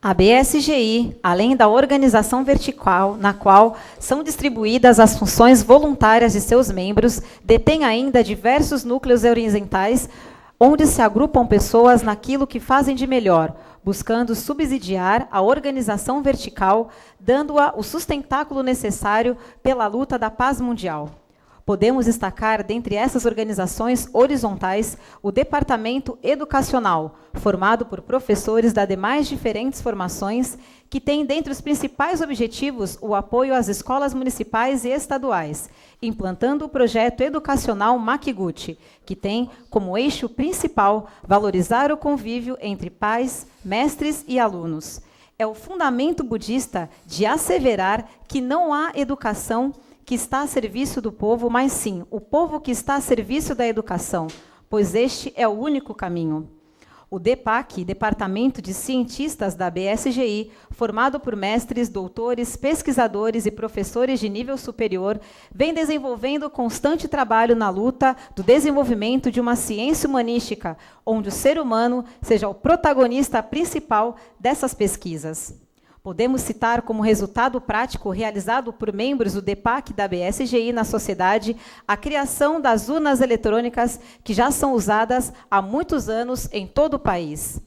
S4: A BSGI, além da organização vertical, na qual são distribuídas as funções voluntárias de seus membros, detém ainda diversos núcleos horizontais onde se agrupam pessoas naquilo que fazem de melhor, buscando subsidiar a organização vertical, dando-a o sustentáculo necessário pela luta da paz mundial. Podemos destacar, dentre essas organizações horizontais, o Departamento Educacional, formado por professores das demais diferentes formações, que tem, dentre os principais objetivos, o apoio às escolas municipais e estaduais, implantando o projeto educacional Makiguchi, que tem como eixo principal valorizar o convívio entre pais, mestres e alunos. É o fundamento budista de asseverar que não há educação que está a serviço do povo, mas sim o povo que está a serviço da educação, pois este é o único caminho. O DEPAC, Departamento de Cientistas da BSGI, formado por mestres, doutores, pesquisadores e professores de nível superior, vem desenvolvendo constante trabalho na luta do desenvolvimento de uma ciência humanística, onde o ser humano seja o protagonista principal dessas pesquisas. Podemos citar como resultado prático realizado por membros do DEPAC da BSGI na sociedade a criação das urnas eletrônicas que já são usadas há muitos anos em todo o país.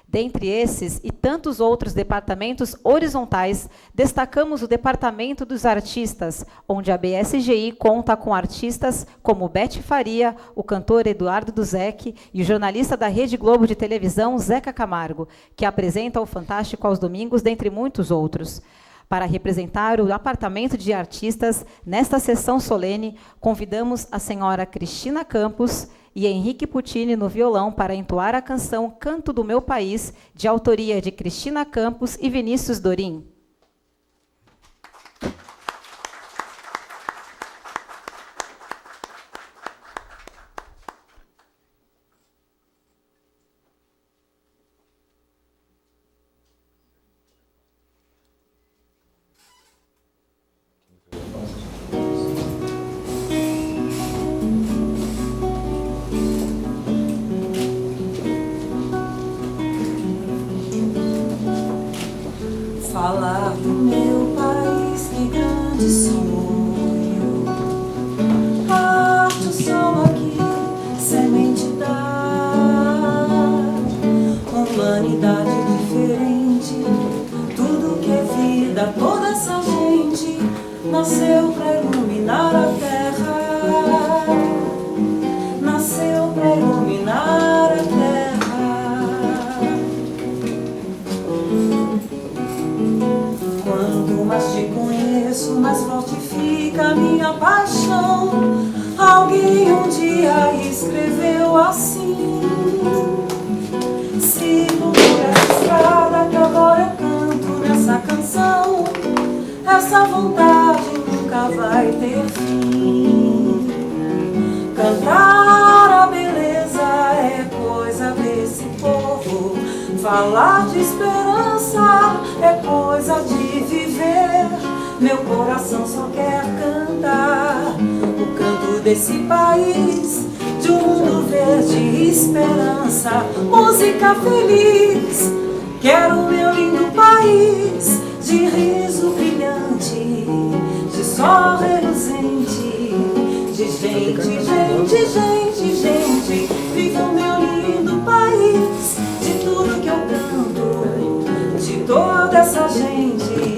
S4: Dentre esses e tantos outros departamentos horizontais, destacamos o Departamento dos Artistas, onde a BSGI conta com artistas como Beth Faria, o cantor Eduardo Duzec e o jornalista da Rede Globo de televisão, Zeca Camargo, que apresenta o Fantástico aos domingos, dentre muitos outros. Para representar o Departamento de Artistas, nesta sessão solene, convidamos a senhora Cristina Campos e Henrique Puccini no violão para entoar a canção Canto do Meu País, de autoria de Cristina Campos e Vinícius Dorim.
S9: Falar do meu país, que grande sonho. Arte o sol aqui, semente dá. Humanidade diferente, tudo que é vida, toda essa gente nasceu pra iluminar a terra. Nasceu pra iluminar a terra. Quanto mais te conheço, mais forte fica a minha paixão. Alguém um dia escreveu assim: sigo por essa estrada que agora eu canto nessa canção. Essa vontade nunca vai ter fim. Cantar a beleza é coisa desse povo. Falar de esperança é coisa de viver. Meu coração só quer cantar o canto desse país, de um mundo verde e esperança, música feliz. Quero meu lindo país, de riso brilhante, de sol reluzente, de gente, gente, gente, gente. Viva o meu lindo país, de tudo que eu canto, de toda essa gente,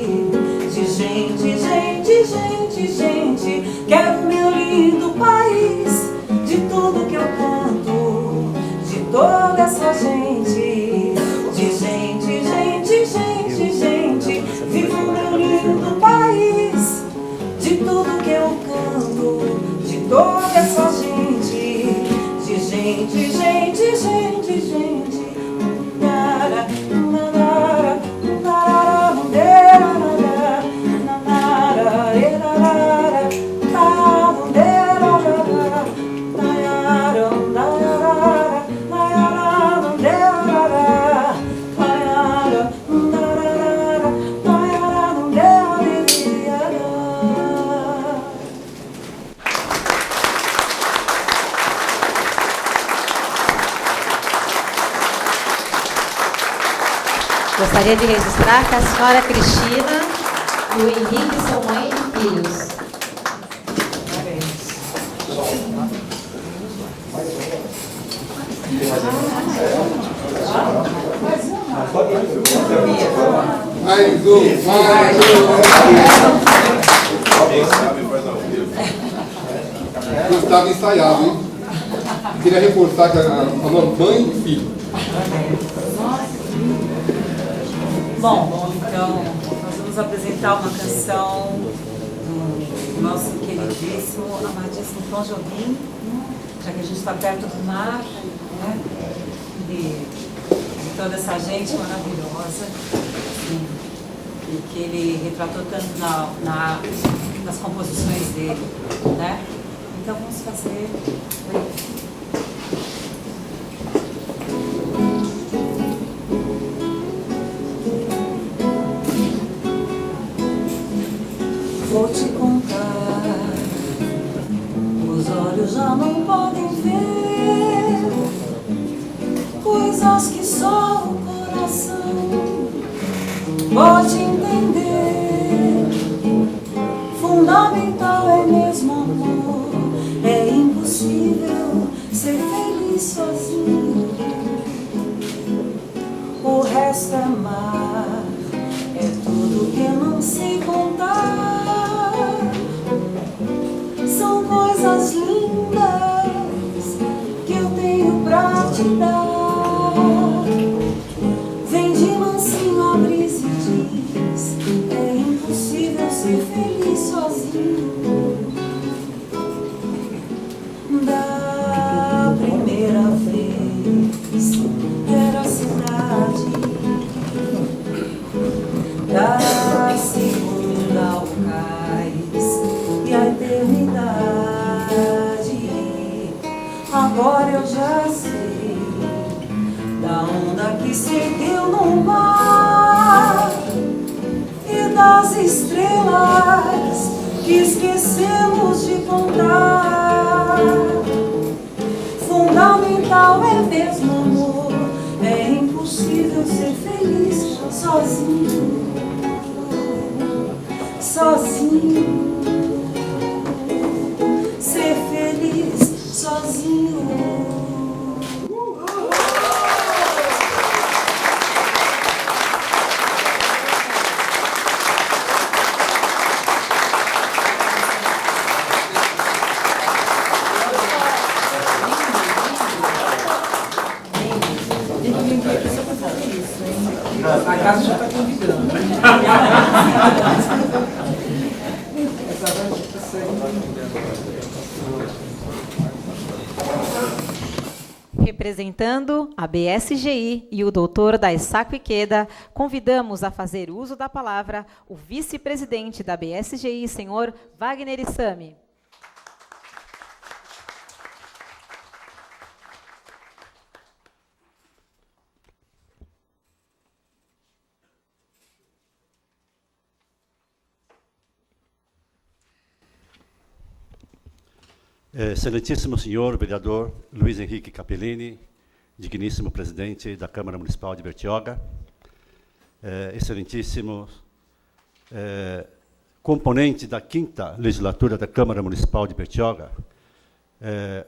S9: de gente, gente, gente, gente. Quero meu lindo país, de tudo que eu canto, de toda essa gente, de gente, gente, gente, gente. Viva o meu lindo país, de tudo que eu canto, de toda essa gente, de gente, gente, gente, gente. Nara, nara, nara, nara,
S4: Gostaria de registrar que a senhora Cristina e o Henrique são mãe e filhos.
S6: Não estava ensaiado, hein? Queria reforçar que a mãe e filho.
S9: Bom, então, nós vamos apresentar uma canção do nosso queridíssimo, amadíssimo Tom Jobim, já que a gente está perto do mar, né? De toda essa gente maravilhosa, e que ele retratou tanto nas composições dele, né? Então vamos fazer. Vou te contar, os olhos já não podem ver coisas que só o coração pode entender. Fundamental é mesmo amor, é impossível ser feliz sozinho. O resto é mar, é tudo que eu não sei contar. São coisas lindas que eu tenho pra te dar. Vem de mansinho a brisa e diz: é impossível ser feliz sozinho. Da primeira vez era a cidade, da segunda ao cais e a eternidade. Agora eu já sei da onda que seguiu no mar e das estrelas que esquecemos de contar. Fundamental é mesmo amor, é impossível ser feliz sozinho. Sozinho, ser feliz sozinho. A casa já está convidando.
S4: Representando a BSGI e o doutor Daisaku Ikeda, convidamos a fazer uso da palavra o vice-presidente da BSGI, senhor Wagner Isami.
S10: Excelentíssimo senhor vereador Luiz Henrique Capellini, digníssimo presidente da Câmara Municipal de Bertioga, excelentíssimo componente da 5ª legislatura da Câmara Municipal de Bertioga,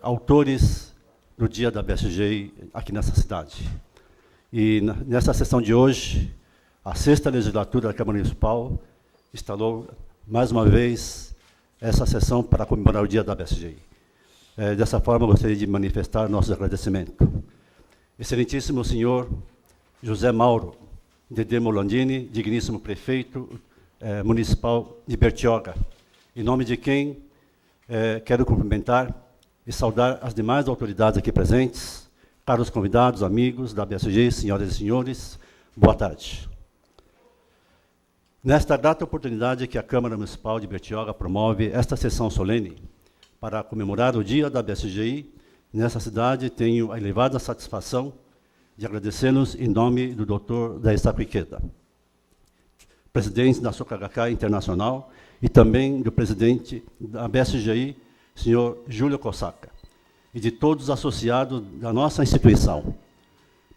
S10: autores do Dia da BSGI aqui nessa cidade. E nessa sessão de hoje, a 6ª legislatura da Câmara Municipal instalou mais uma vez essa sessão para comemorar o Dia da BSGI. Dessa forma, gostaria de manifestar nosso agradecimento. Excelentíssimo senhor José Mauro Dedê Molandini, digníssimo prefeito municipal de Bertioga, em nome de quem quero cumprimentar e saudar as demais autoridades aqui presentes, caros convidados, amigos da BSG, senhoras e senhores, boa tarde. Nesta data oportunidade que a Câmara Municipal de Bertioga promove esta sessão solene para comemorar o Dia da BSGI, nessa cidade tenho a elevada satisfação de agradecê-los em nome do Dr. Daisaku Ikeda, presidente da SOCAGK Internacional, e também do presidente da BSGI, senhor Júlio Kosaka, e de todos os associados da nossa instituição,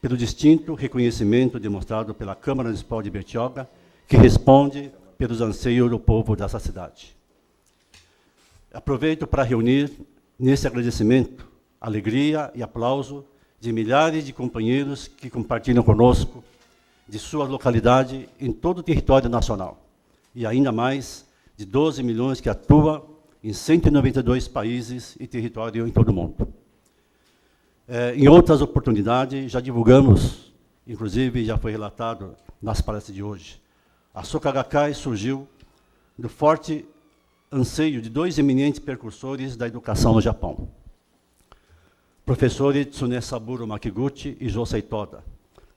S10: pelo distinto reconhecimento demonstrado pela Câmara Municipal de Bertioga, que responde pelos anseios do povo dessa cidade. Aproveito para reunir, nesse agradecimento, alegria e aplauso de milhares de companheiros que compartilham conosco de sua localidade em todo o território nacional, e ainda mais de 12 milhões que atua em 192 países e território em todo o mundo. Em outras oportunidades, já divulgamos, inclusive já foi relatado nas palestras de hoje, a Soka Gakkai surgiu do forte anseio de dois eminentes precursores da educação no Japão, professores Tsunesaburo Makiguchi e Josei Toda.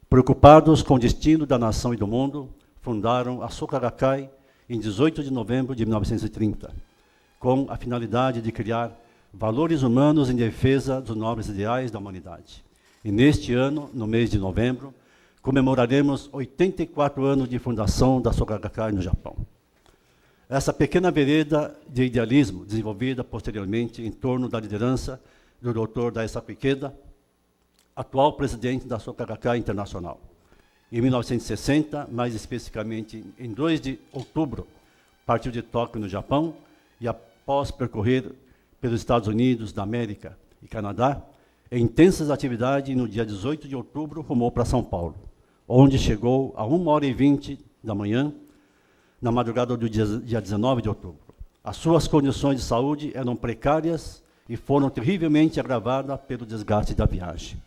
S10: Preocupados com o destino da nação e do mundo, fundaram a Soka Gakkai em 18 de novembro de 1930, com a finalidade de criar valores humanos em defesa dos nobres ideais da humanidade. E neste ano, no mês de novembro, comemoraremos 84 anos de fundação da Soka Gakkai no Japão. Essa pequena vereda de idealismo, desenvolvida posteriormente em torno da liderança do Dr. Daisaku Ikeda, atual presidente da Soka Gakkai Internacional. Em 1960, mais especificamente em 2 de outubro, partiu de Tóquio, no Japão, e após percorrer pelos Estados Unidos da América e Canadá, em intensas atividades, no dia 18 de outubro, rumou para São Paulo, onde chegou a 1h20 da manhã, na madrugada do dia 19 de outubro. As suas condições de saúde eram precárias e foram terrivelmente agravadas pelo desgaste da viagem.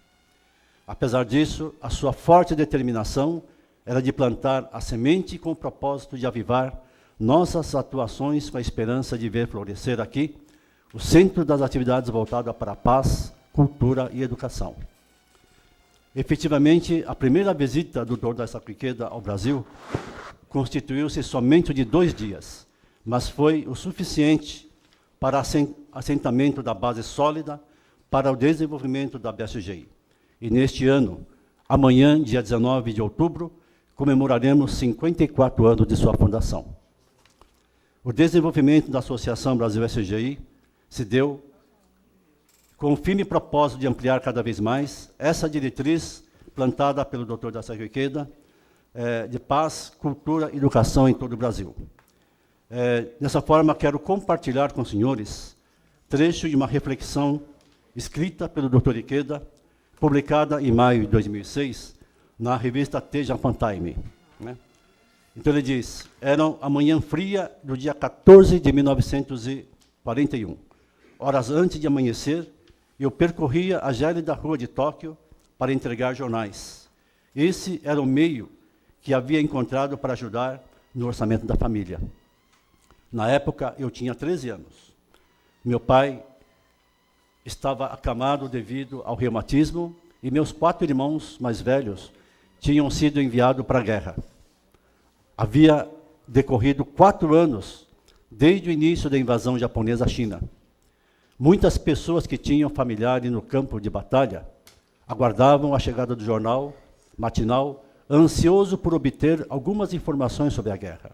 S10: Apesar disso, a sua forte determinação era de plantar a semente com o propósito de avivar nossas atuações com a esperança de ver florescer aqui o centro das atividades voltadas para a paz, cultura e educação. Efetivamente, a primeira visita do Dr. Daisaku Ikeda ao Brasil constituiu-se somente de 2 dias, mas foi o suficiente para assentamento da base sólida para o desenvolvimento da BSGI. E neste ano, amanhã, dia 19 de outubro, comemoraremos 54 anos de sua fundação. O desenvolvimento da Associação Brasil-SGI se deu com o firme propósito de ampliar cada vez mais essa diretriz plantada pelo Dr. Daisaku Ikeda, de paz, cultura e educação em todo o Brasil. Dessa forma, quero compartilhar com os senhores trecho de uma reflexão escrita pelo Dr. Ikeda, publicada em maio de 2006, na revista The Japan Time. Então ele diz: era a manhã fria do dia 14 de 1941. Horas antes de amanhecer, eu percorria a gélida rua de Tóquio para entregar jornais. Esse era o meio que havia encontrado para ajudar no orçamento da família. Na época, eu tinha 13 anos. Meu pai estava acamado devido ao reumatismo e meus 4 irmãos mais velhos tinham sido enviados para a guerra. Havia decorrido 4 anos desde o início da invasão japonesa à China. Muitas pessoas que tinham familiares no campo de batalha aguardavam a chegada do jornal matinal, ansioso por obter algumas informações sobre a guerra.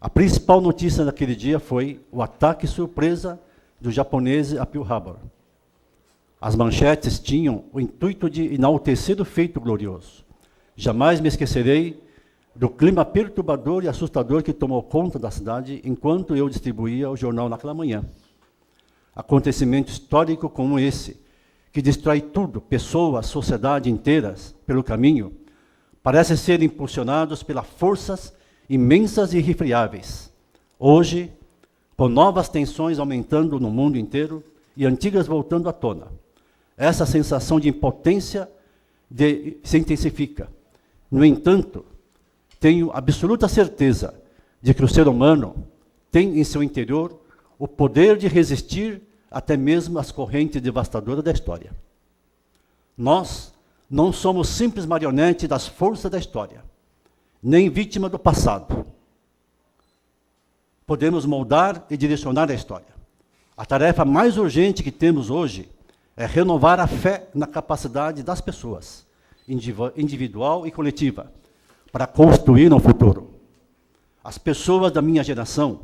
S10: A principal notícia daquele dia foi o ataque surpresa dos japoneses a Pearl Harbor. As manchetes tinham o intuito de enaltecer o feito glorioso. Jamais me esquecerei do clima perturbador e assustador que tomou conta da cidade enquanto eu distribuía o jornal naquela manhã. Acontecimento histórico como esse, que destrói tudo, pessoas, sociedade inteiras, pelo caminho, parece ser impulsionados pelas forças imensas e irrefriáveis. Hoje, com novas tensões aumentando no mundo inteiro e antigas voltando à tona, essa sensação de impotência se intensifica. No entanto, tenho absoluta certeza de que o ser humano tem em seu interior o poder de resistir até mesmo às correntes devastadoras da história. Nós não somos simples marionetes das forças da história, nem vítima do passado. Podemos moldar e direcionar a história. A tarefa mais urgente que temos hoje é renovar a fé na capacidade das pessoas, individual e coletiva, para construir um futuro. As pessoas da minha geração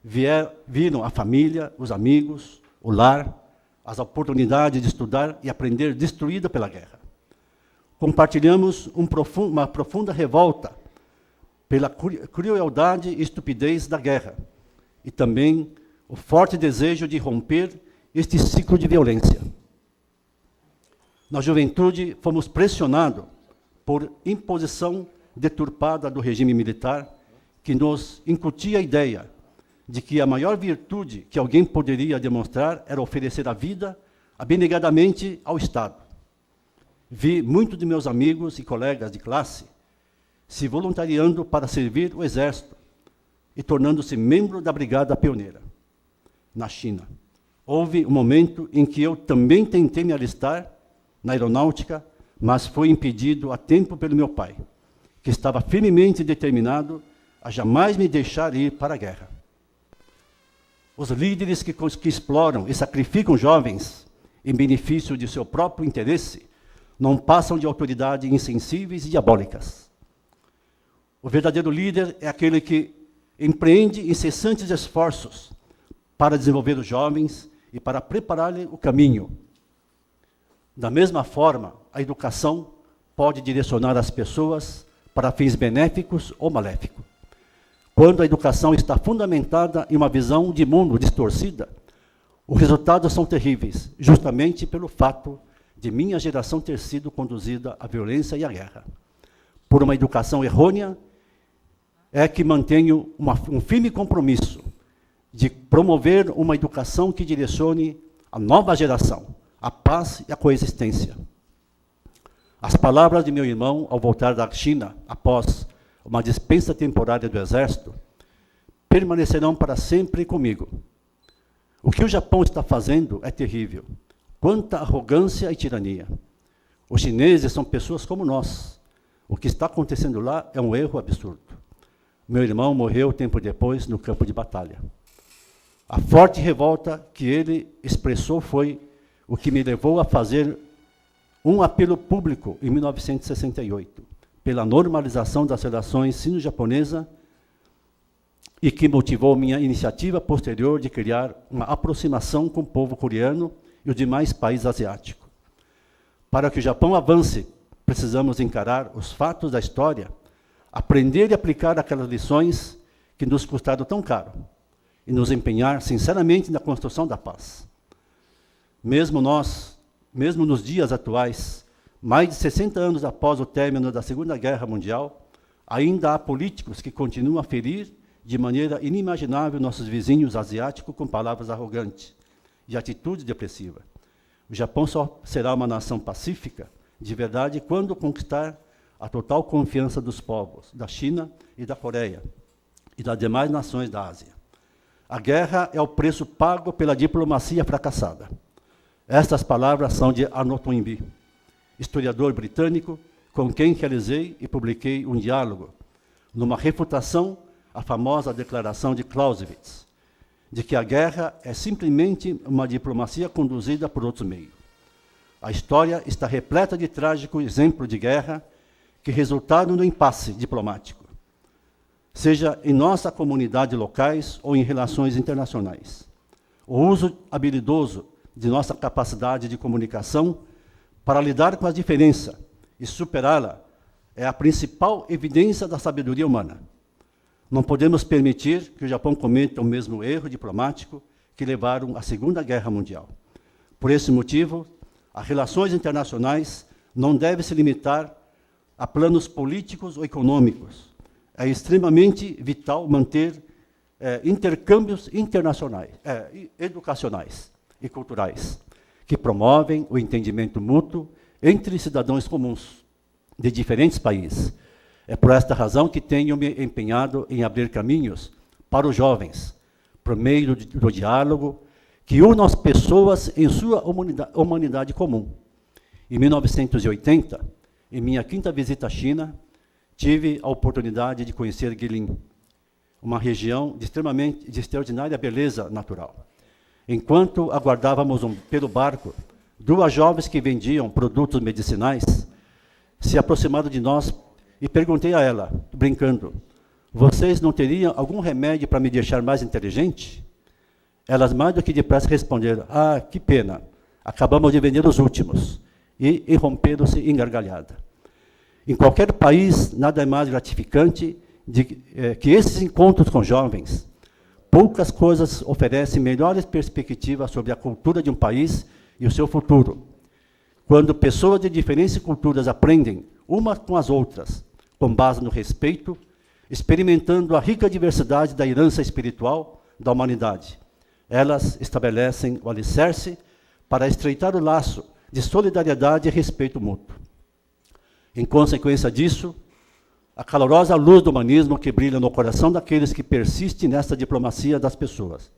S10: viram a família, os amigos, o lar, as oportunidades de estudar e aprender destruída pela guerra. Compartilhamos uma profunda revolta pela crueldade e estupidez da guerra e também o forte desejo de romper este ciclo de violência. Na juventude, fomos pressionados por imposição deturpada do regime militar, que nos incutia a ideia de que a maior virtude que alguém poderia demonstrar era oferecer a vida abnegadamente ao Estado. Vi muitos de meus amigos e colegas de classe se voluntariando para servir o Exército e tornando-se membro da Brigada Pioneira, na China. Houve um momento em que eu também tentei me alistar na aeronáutica, mas fui impedido a tempo pelo meu pai, que estava firmemente determinado a jamais me deixar ir para a guerra. Os líderes que exploram e sacrificam jovens em benefício de seu próprio interesse não passam de autoridades insensíveis e diabólicas. O verdadeiro líder é aquele que empreende incessantes esforços para desenvolver os jovens e para preparar-lhes o caminho. Da mesma forma, a educação pode direcionar as pessoas para fins benéficos ou maléficos. Quando a educação está fundamentada em uma visão de mundo distorcida, os resultados são terríveis, justamente pelo fato de minha geração ter sido conduzida à violência e à guerra. Por uma educação errônea, é que mantenho um firme compromisso de promover uma educação que direcione a nova geração, a paz e a coexistência. As palavras de meu irmão ao voltar da China, após uma dispensa temporária do Exército, permanecerão para sempre comigo. O que o Japão está fazendo é terrível. Quanta arrogância e tirania. Os chineses são pessoas como nós. O que está acontecendo lá é um erro absurdo. Meu irmão morreu tempo depois no campo de batalha. A forte revolta que ele expressou foi o que me levou a fazer um apelo público em 1968, pela normalização das relações sino-japonesa e que motivou minha iniciativa posterior de criar uma aproximação com o povo coreano e os demais países asiáticos. Para que o Japão avance, precisamos encarar os fatos da história, aprender e aplicar aquelas lições que nos custaram tão caro e nos empenhar sinceramente na construção da paz. Mesmo nos dias atuais, mais de 60 anos após o término da Segunda Guerra Mundial, ainda há políticos que continuam a ferir de maneira inimaginável nossos vizinhos asiáticos com palavras arrogantes e atitudes depressivas. O Japão só será uma nação pacífica, de verdade, quando conquistar a total confiança dos povos da China e da Coreia e das demais nações da Ásia. A guerra é o preço pago pela diplomacia fracassada. Estas palavras são de Arnold Toynbee, historiador britânico, com quem realizei e publiquei um diálogo, numa refutação à famosa declaração de Clausewitz, de que a guerra é simplesmente uma diplomacia conduzida por outros meios. A história está repleta de trágicos exemplos de guerra que resultaram no impasse diplomático, seja em nossa comunidade locais ou em relações internacionais. O uso habilidoso de nossa capacidade de comunicação para lidar com a diferença e superá-la é a principal evidência da sabedoria humana. Não podemos permitir que o Japão cometa o mesmo erro diplomático que levaram à Segunda Guerra Mundial. Por esse motivo, as relações internacionais não devem se limitar a planos políticos ou econômicos. É extremamente vital manter intercâmbios internacionais, educacionais e culturais, que promovem o entendimento mútuo entre cidadãos comuns de diferentes países. É por esta razão que tenho me empenhado em abrir caminhos para os jovens, por meio do diálogo, que une as pessoas em sua humanidade comum. Em 1980, em minha 5ª visita à China, tive a oportunidade de conhecer Guilin, uma região de extraordinária beleza natural. Enquanto aguardávamos pelo barco, 2 jovens que vendiam produtos medicinais se aproximaram de nós e perguntei a ela, brincando, vocês não teriam algum remédio para me deixar mais inteligente? Elas mais do que depressa responderam, que pena, acabamos de vender os últimos, e irromperam-se em gargalhada. Em qualquer país, nada é mais gratificante que esses encontros com jovens. Poucas coisas oferecem melhores perspectivas sobre a cultura de um país e o seu futuro. quando pessoas de diferentes culturas aprendem umas com as outras, com base no respeito, experimentando a rica diversidade da herança espiritual da humanidade. Elas estabelecem o alicerce para estreitar o laço de solidariedade e respeito mútuo. Em consequência disso, a calorosa luz do humanismo que brilha no coração daqueles que persistem nessa diplomacia das pessoas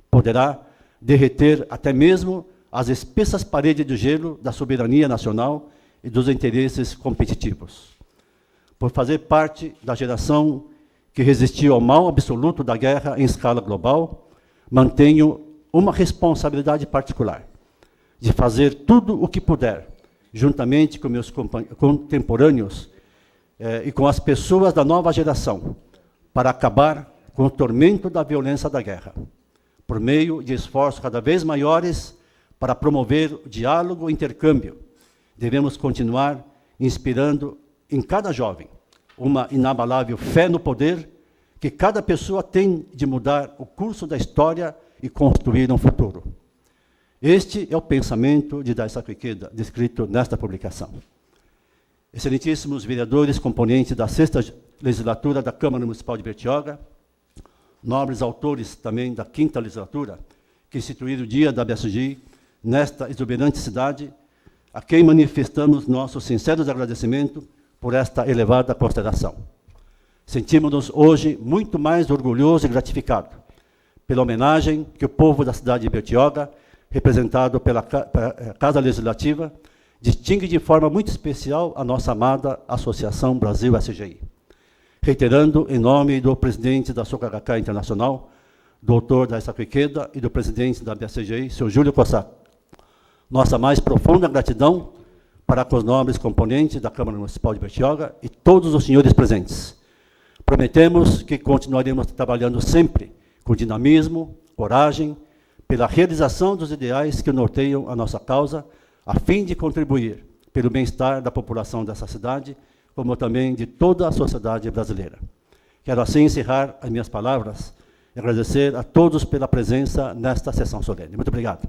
S10: poderá derreter até mesmo as espessas paredes de gelo da soberania nacional e dos interesses competitivos. Por fazer parte da geração que resistiu ao mal absoluto da guerra em escala global, mantenho uma responsabilidade particular de fazer tudo o que puder, juntamente com meus contemporâneos e com as pessoas da nova geração, para acabar com o tormento da violência da guerra, por meio de esforços cada vez maiores para promover o diálogo e intercâmbio. Devemos continuar inspirando em cada jovem uma inabalável fé no poder que cada pessoa tem de mudar o curso da história e construir um futuro. Este é o pensamento de Daisaku Ikeda, descrito nesta publicação. Excelentíssimos vereadores, componentes da 6ª legislatura da Câmara Municipal de Bertioga, nobres autores também da 5ª legislatura, que instituíram o Dia da BSG nesta exuberante cidade, a quem manifestamos nossos sinceros agradecimentos por esta elevada consideração. Sentimos-nos hoje muito mais orgulhosos e gratificados pela homenagem que o povo da cidade de Bertioga, representado pela Casa Legislativa, distingue de forma muito especial a nossa amada Associação Brasil SGI. Reiterando, em nome do presidente da Sokagakai Internacional, doutor Daisaku Ikeda, e do presidente da BSGI, Sr. Júlio Kosako, nossa mais profunda gratidão para com os nobres componentes da Câmara Municipal de Bertioga e todos os senhores presentes. Prometemos que continuaremos trabalhando sempre com dinamismo, coragem, pela realização dos ideais que norteiam a nossa causa, a fim de contribuir pelo bem-estar da população dessa cidade, como também de toda a sociedade brasileira. Quero assim encerrar as minhas palavras e agradecer a todos pela presença nesta sessão solene. Muito obrigado.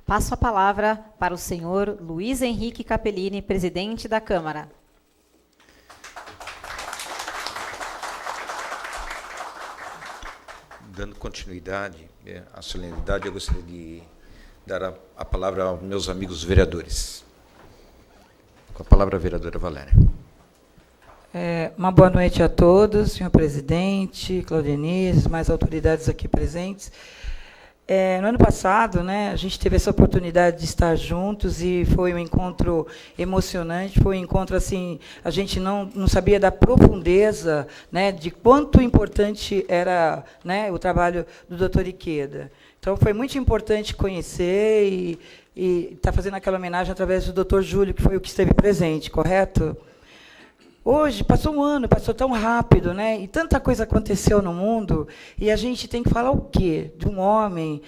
S4: Passo a palavra para o senhor Luiz Henrique Capellini, presidente da Câmara.
S3: Dando continuidade à solenidade, eu gostaria de dar a palavra aos meus amigos vereadores. Com a palavra, a vereadora Valéria.
S9: Uma boa noite a todos, senhor presidente, Claudenise, mais autoridades aqui presentes. No ano passado, a gente teve essa oportunidade de estar juntos e foi um encontro emocionante, foi um encontro assim, a gente não sabia da profundeza, de quanto importante era, o trabalho do doutor Ikeda. Então, foi muito importante conhecer e estar fazendo aquela homenagem através do doutor Júlio, que foi o que esteve presente, correto? Hoje, passou um ano, passou tão rápido, e tanta coisa aconteceu no mundo, e a gente tem que falar o quê? De um homem,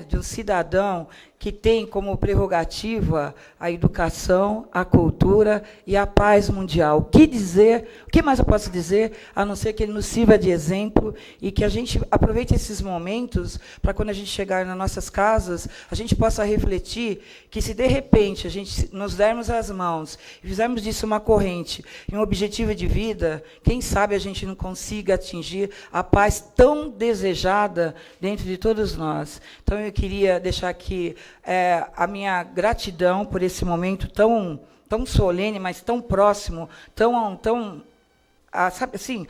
S9: de um cidadão que tem como prerrogativa a educação, a cultura e a paz mundial. O que dizer, o que mais eu posso dizer, a não ser que ele nos sirva de exemplo e que a gente aproveite esses momentos para, quando a gente chegar nas nossas casas, a gente possa refletir que, se de repente a gente nos dermos as mãos e fizermos disso uma corrente e um objetivo de vida, quem sabe a gente não consiga atingir a paz tão desejada dentro de todos nós. Então, eu queria deixar aqui a minha gratidão por esse momento tão solene, mas tão próximo, sabe assim,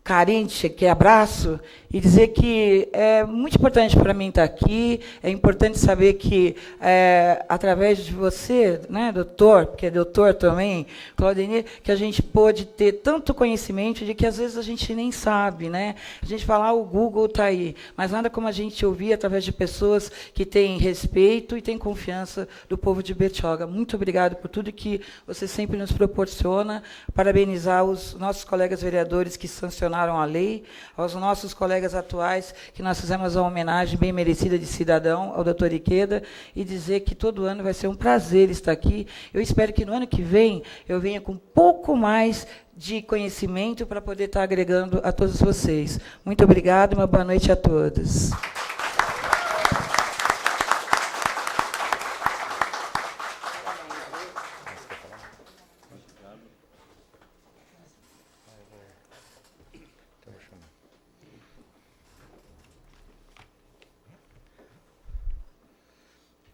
S9: carente, que abraço, e dizer que é muito importante para mim estar aqui, é importante saber que, através de você, doutor, porque é doutor também, Claudinei, que a gente pôde ter tanto conhecimento de que, às vezes, a gente nem sabe. A gente fala, o Google está aí, mas nada como a gente ouvir através de pessoas que têm respeito e têm confiança do povo de Bertioga. Muito obrigado por tudo que você sempre nos proporciona. Parabenizar os nossos colegas vereadores que sancionaram
S11: sancionaram a lei, aos nossos colegas atuais, que nós fizemos uma homenagem bem merecida de cidadão ao doutor Ikeda, e dizer que todo ano vai ser um prazer estar aqui. Eu espero que no ano que vem eu venha com um pouco mais de conhecimento para poder estar agregando a todos vocês. Muito obrigada e uma boa noite a todos.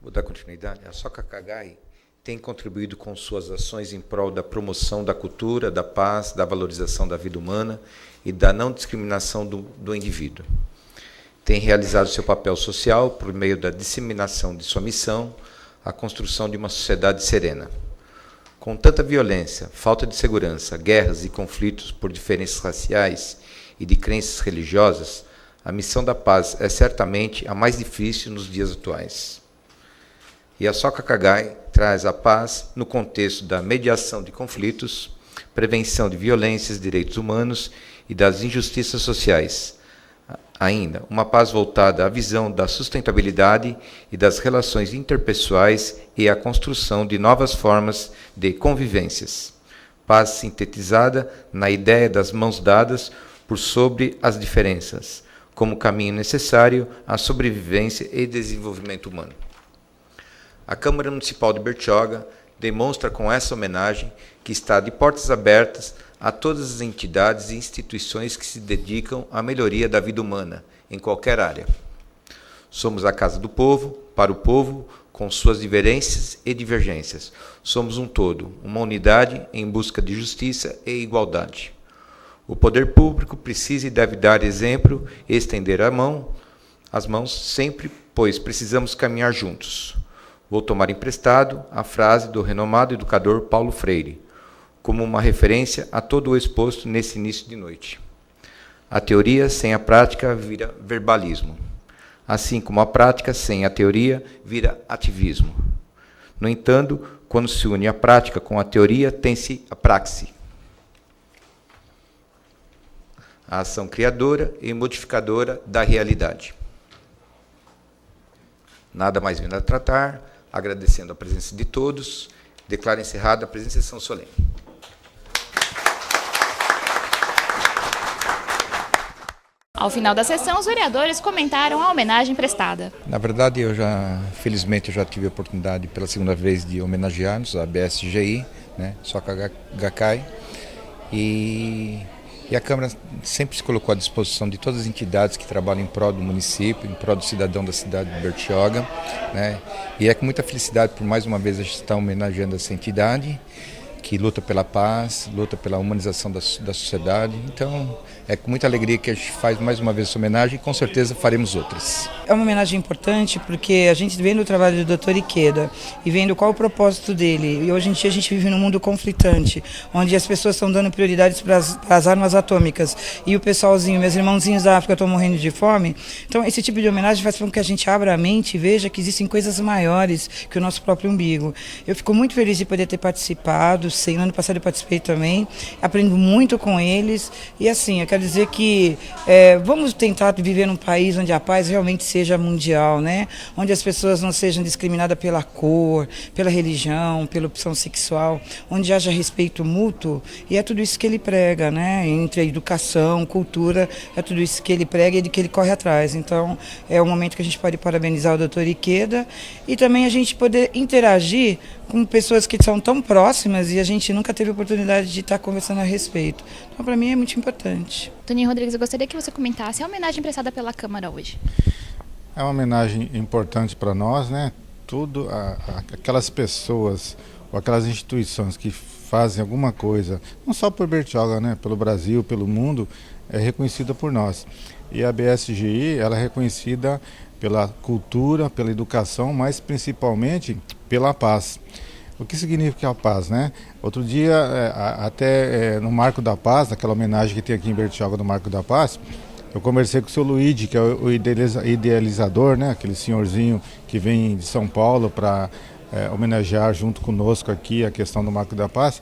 S3: Vou dar continuidade. A Soka Gakkai tem contribuído com suas ações em prol da promoção da cultura, da paz, da valorização da vida humana e da não discriminação do indivíduo. Tem realizado seu papel social por meio da disseminação de sua missão, a construção de uma sociedade serena. Com tanta violência, falta de segurança, guerras e conflitos por diferenças raciais e de crenças religiosas, a missão da paz é certamente a mais difícil nos dias atuais. E a Soka Gakkai traz a paz no contexto da mediação de conflitos, prevenção de violências, direitos humanos e das injustiças sociais. Ainda, uma paz voltada à visão da sustentabilidade e das relações interpessoais e à construção de novas formas de convivências. Paz sintetizada na ideia das mãos dadas por sobre as diferenças, como caminho necessário à sobrevivência e desenvolvimento humano. A Câmara Municipal de Bertioga demonstra com essa homenagem que está de portas abertas a todas as entidades e instituições que se dedicam à melhoria da vida humana, em qualquer área. Somos a Casa do Povo, para o povo, com suas diferenças e divergências. Somos um todo, uma unidade em busca de justiça e igualdade. O poder público precisa e deve dar exemplo e estender as mãos sempre, pois precisamos caminhar juntos. Vou tomar emprestado a frase do renomado educador Paulo Freire, como uma referência a todo o exposto nesse início de noite. A teoria sem a prática vira verbalismo, assim como a prática sem a teoria vira ativismo. No entanto, quando se une a prática com a teoria, tem-se a praxe, a ação criadora e modificadora da realidade. Nada mais vindo a tratar, agradecendo a presença de todos, declaro encerrada a presente sessão solene.
S1: Ao final da sessão, os vereadores comentaram a homenagem prestada.
S3: Na verdade, felizmente, eu já tive a oportunidade pela segunda vez de homenagear-nos, a BSGI, né, Soka Gakkai, e a Câmara sempre se colocou à disposição de todas as entidades que trabalham em prol do município, em prol do cidadão da cidade de Bertioga, né? E é com muita felicidade, por mais uma vez, a gente está homenageando essa entidade, que luta pela paz, luta pela humanização da sociedade. Então, é com muita alegria que a gente faz mais uma vez essa homenagem e com certeza faremos outras.
S11: É uma homenagem importante porque a gente vendo o trabalho do Dr. Ikeda e vendo qual o propósito dele, e hoje em dia a gente vive num mundo conflitante, onde as pessoas estão dando prioridades para as armas atômicas e o pessoalzinho, meus irmãozinhos da África estão morrendo de fome. Então esse tipo de homenagem faz com que a gente abra a mente e veja que existem coisas maiores que o nosso próprio umbigo. Eu fico muito feliz de poder ter participado, no ano passado eu participei também, aprendo muito com eles e assim, eu quero dizer que vamos tentar viver num país onde a paz realmente seja mundial, né? Onde as pessoas não sejam discriminadas pela cor, pela religião, pela opção sexual, onde haja respeito mútuo, e é tudo isso que ele prega, né? Entre a educação, cultura, é tudo isso que ele prega e de que ele corre atrás. Então, é um momento que a gente pode parabenizar o Dr. Ikeda e também a gente poder interagir com pessoas que são tão próximas e a gente nunca teve oportunidade de estar conversando a respeito. Então, para mim, é muito importante.
S1: Toninho Rodrigues, eu gostaria que você comentasse a homenagem prestada pela Câmara hoje.
S8: É uma homenagem importante para nós, né? Aquelas pessoas ou aquelas instituições que fazem alguma coisa, não só por Bertioga, né? Pelo Brasil, pelo mundo, é reconhecida por nós. E a BSGI, ela é reconhecida pela cultura, pela educação, mas principalmente pela paz. O que significa a paz, né? Outro dia, no Marco da Paz, naquela homenagem que tem aqui em Bertioga no Marco da Paz, eu conversei com o seu Luigi, que é o idealizador, né? Aquele senhorzinho que vem de São Paulo para homenagear junto conosco aqui a questão do Marco da Paz.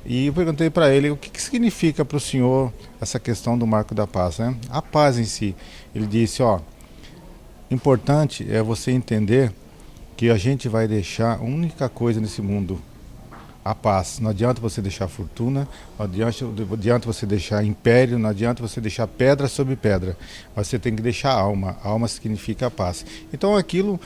S8: E eu perguntei para ele o que significa para o senhor essa questão do Marco da Paz, né? A paz em si. Ele disse, importante é você entender que a gente vai deixar a única coisa nesse mundo, a paz. Não adianta você deixar fortuna, não adianta você deixar império, não adianta você deixar pedra sobre pedra. Você tem que deixar alma. Alma significa a paz. Então aquilo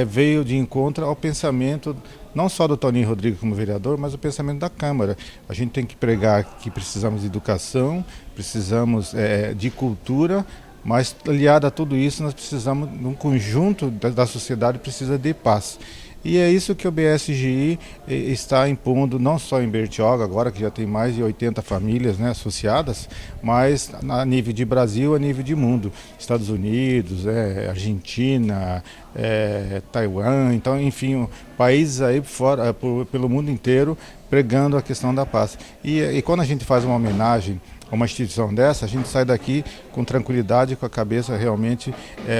S8: veio de encontro ao pensamento, não só do Toninho Rodrigues como vereador, mas o pensamento da Câmara. A gente tem que pregar que precisamos de educação, precisamos de cultura, mas aliado a tudo isso nós precisamos, num conjunto da sociedade, precisa de paz. E é isso que o BSGI está impondo, não só em Bertioga, agora que já tem mais de 80 famílias, né, associadas, mas a nível de Brasil, a nível de mundo. Estados Unidos, Argentina, Taiwan, então, enfim, países aí fora, pelo mundo inteiro, pregando a questão da paz. E quando a gente faz uma homenagem a uma instituição dessa, a gente sai daqui com tranquilidade, com a cabeça realmente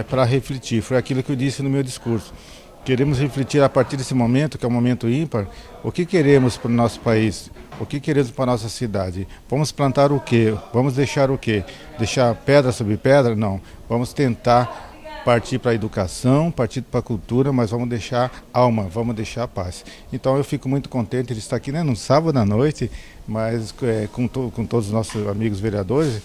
S8: para refletir. Foi aquilo que eu disse no meu discurso. Queremos refletir a partir desse momento, que é um momento ímpar, o que queremos para o nosso país, o que queremos para a nossa cidade. Vamos plantar o quê? Vamos deixar o quê? Deixar pedra sobre pedra? Não. Vamos tentar partir para a educação, partir para a cultura, mas vamos deixar alma, vamos deixar paz. Então eu fico muito contente de estar aqui, né, no sábado à noite, mas com todos os nossos amigos vereadores,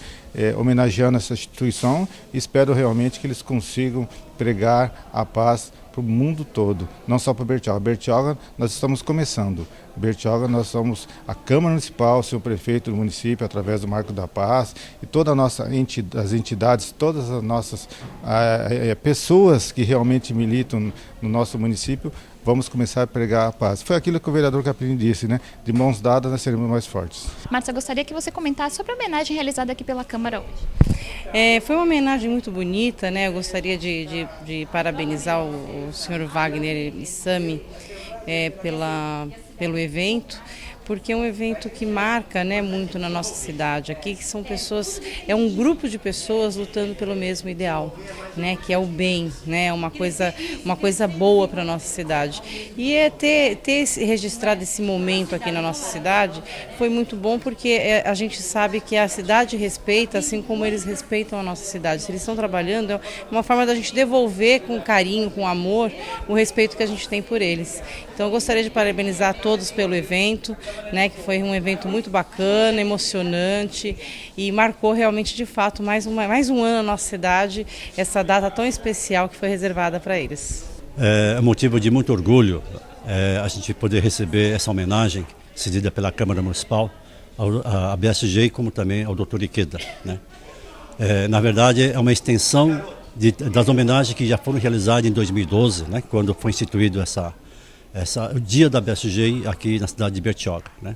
S8: homenageando essa instituição, e espero realmente que eles consigam pregar a paz para o mundo todo, não só para Bertioga. Bertioga nós estamos começando. Bertioga nós somos a Câmara Municipal, o senhor prefeito do município, através do Marco da Paz, e toda a nossa as entidades, todas as nossas pessoas que realmente militam no nosso município, vamos começar a pregar a paz. Foi aquilo que o vereador Capelini disse, né? De mãos dadas nós seremos mais fortes.
S1: Márcia, gostaria que você comentasse sobre a homenagem realizada aqui pela Câmara hoje.
S12: Foi uma homenagem muito bonita, né? Eu gostaria de parabenizar o senhor Wagner Issami pelo evento, porque é um evento que marca, né, muito na nossa cidade. Aqui que são pessoas, é um grupo de pessoas lutando pelo mesmo ideal, né, que é o bem, né, uma coisa boa para a nossa cidade. E ter registrado esse momento aqui na nossa cidade foi muito bom, porque a gente sabe que a cidade respeita, assim como eles respeitam a nossa cidade. Se eles estão trabalhando, é uma forma da gente devolver com carinho, com amor, o respeito que a gente tem por eles. Então eu gostaria de parabenizar todos pelo evento, né, que foi um evento muito bacana, emocionante e marcou realmente, de fato, mais um ano na nossa cidade, essa data tão especial que foi reservada para eles.
S10: É motivo de muito orgulho a gente poder receber essa homenagem cedida pela Câmara Municipal à BSG, como também ao Dr. Ikeda, né? Na verdade, é uma extensão das homenagens que já foram realizadas em 2012, né, quando foi instituído o dia da BSG aqui na cidade de Bertioga, né?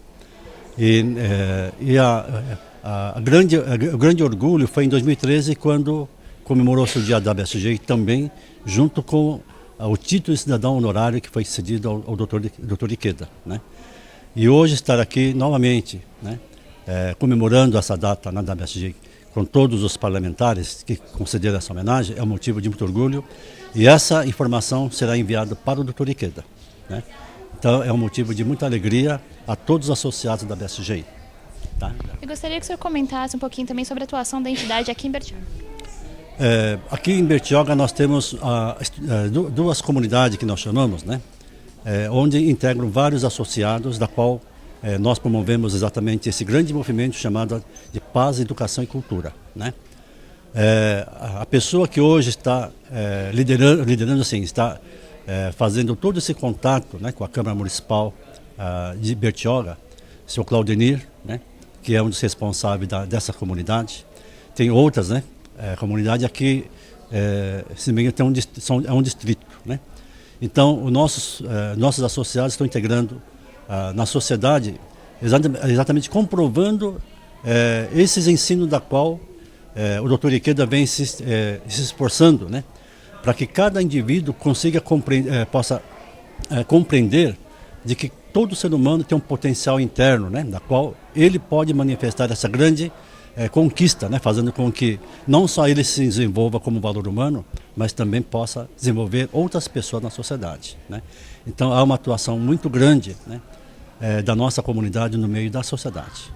S10: O grande orgulho foi em 2013, quando comemorou-se o dia da BSG também, junto com o título de cidadão honorário que foi cedido ao Dr. Ikeda, né? E hoje estar aqui novamente, né, comemorando essa data na BSG com todos os parlamentares que concederam essa homenagem é um motivo de muito orgulho, e essa informação será enviada para o Dr. Ikeda, né? Então é um motivo de muita alegria a todos os associados da BSG. Tá?
S1: Eu gostaria que o senhor comentasse um pouquinho também sobre a atuação da entidade aqui em Bertioga.
S10: Aqui em Bertioga nós temos duas comunidades que nós chamamos, né? Onde integram vários associados, da qual nós promovemos exatamente esse grande movimento chamado de Paz, Educação e Cultura, né? A pessoa que hoje está liderando assim, está fazendo todo esse contato, né, com a Câmara Municipal de Bertioga, o senhor Claudenir, né, que é um dos responsáveis dessa comunidade. Tem outras, né, comunidades aqui, se não me engano, é um distrito, né? Então, os nossos associados estão integrando na sociedade, exatamente comprovando esses ensinos da qual o Dr. Ikeda vem se esforçando, né, para que cada indivíduo consiga possa compreender de que todo ser humano tem um potencial interno, né, da qual ele pode manifestar essa grande conquista, né, fazendo com que não só ele se desenvolva como valor humano, mas também possa desenvolver outras pessoas na sociedade, né? Então há uma atuação muito grande, né, da nossa comunidade no meio da sociedade.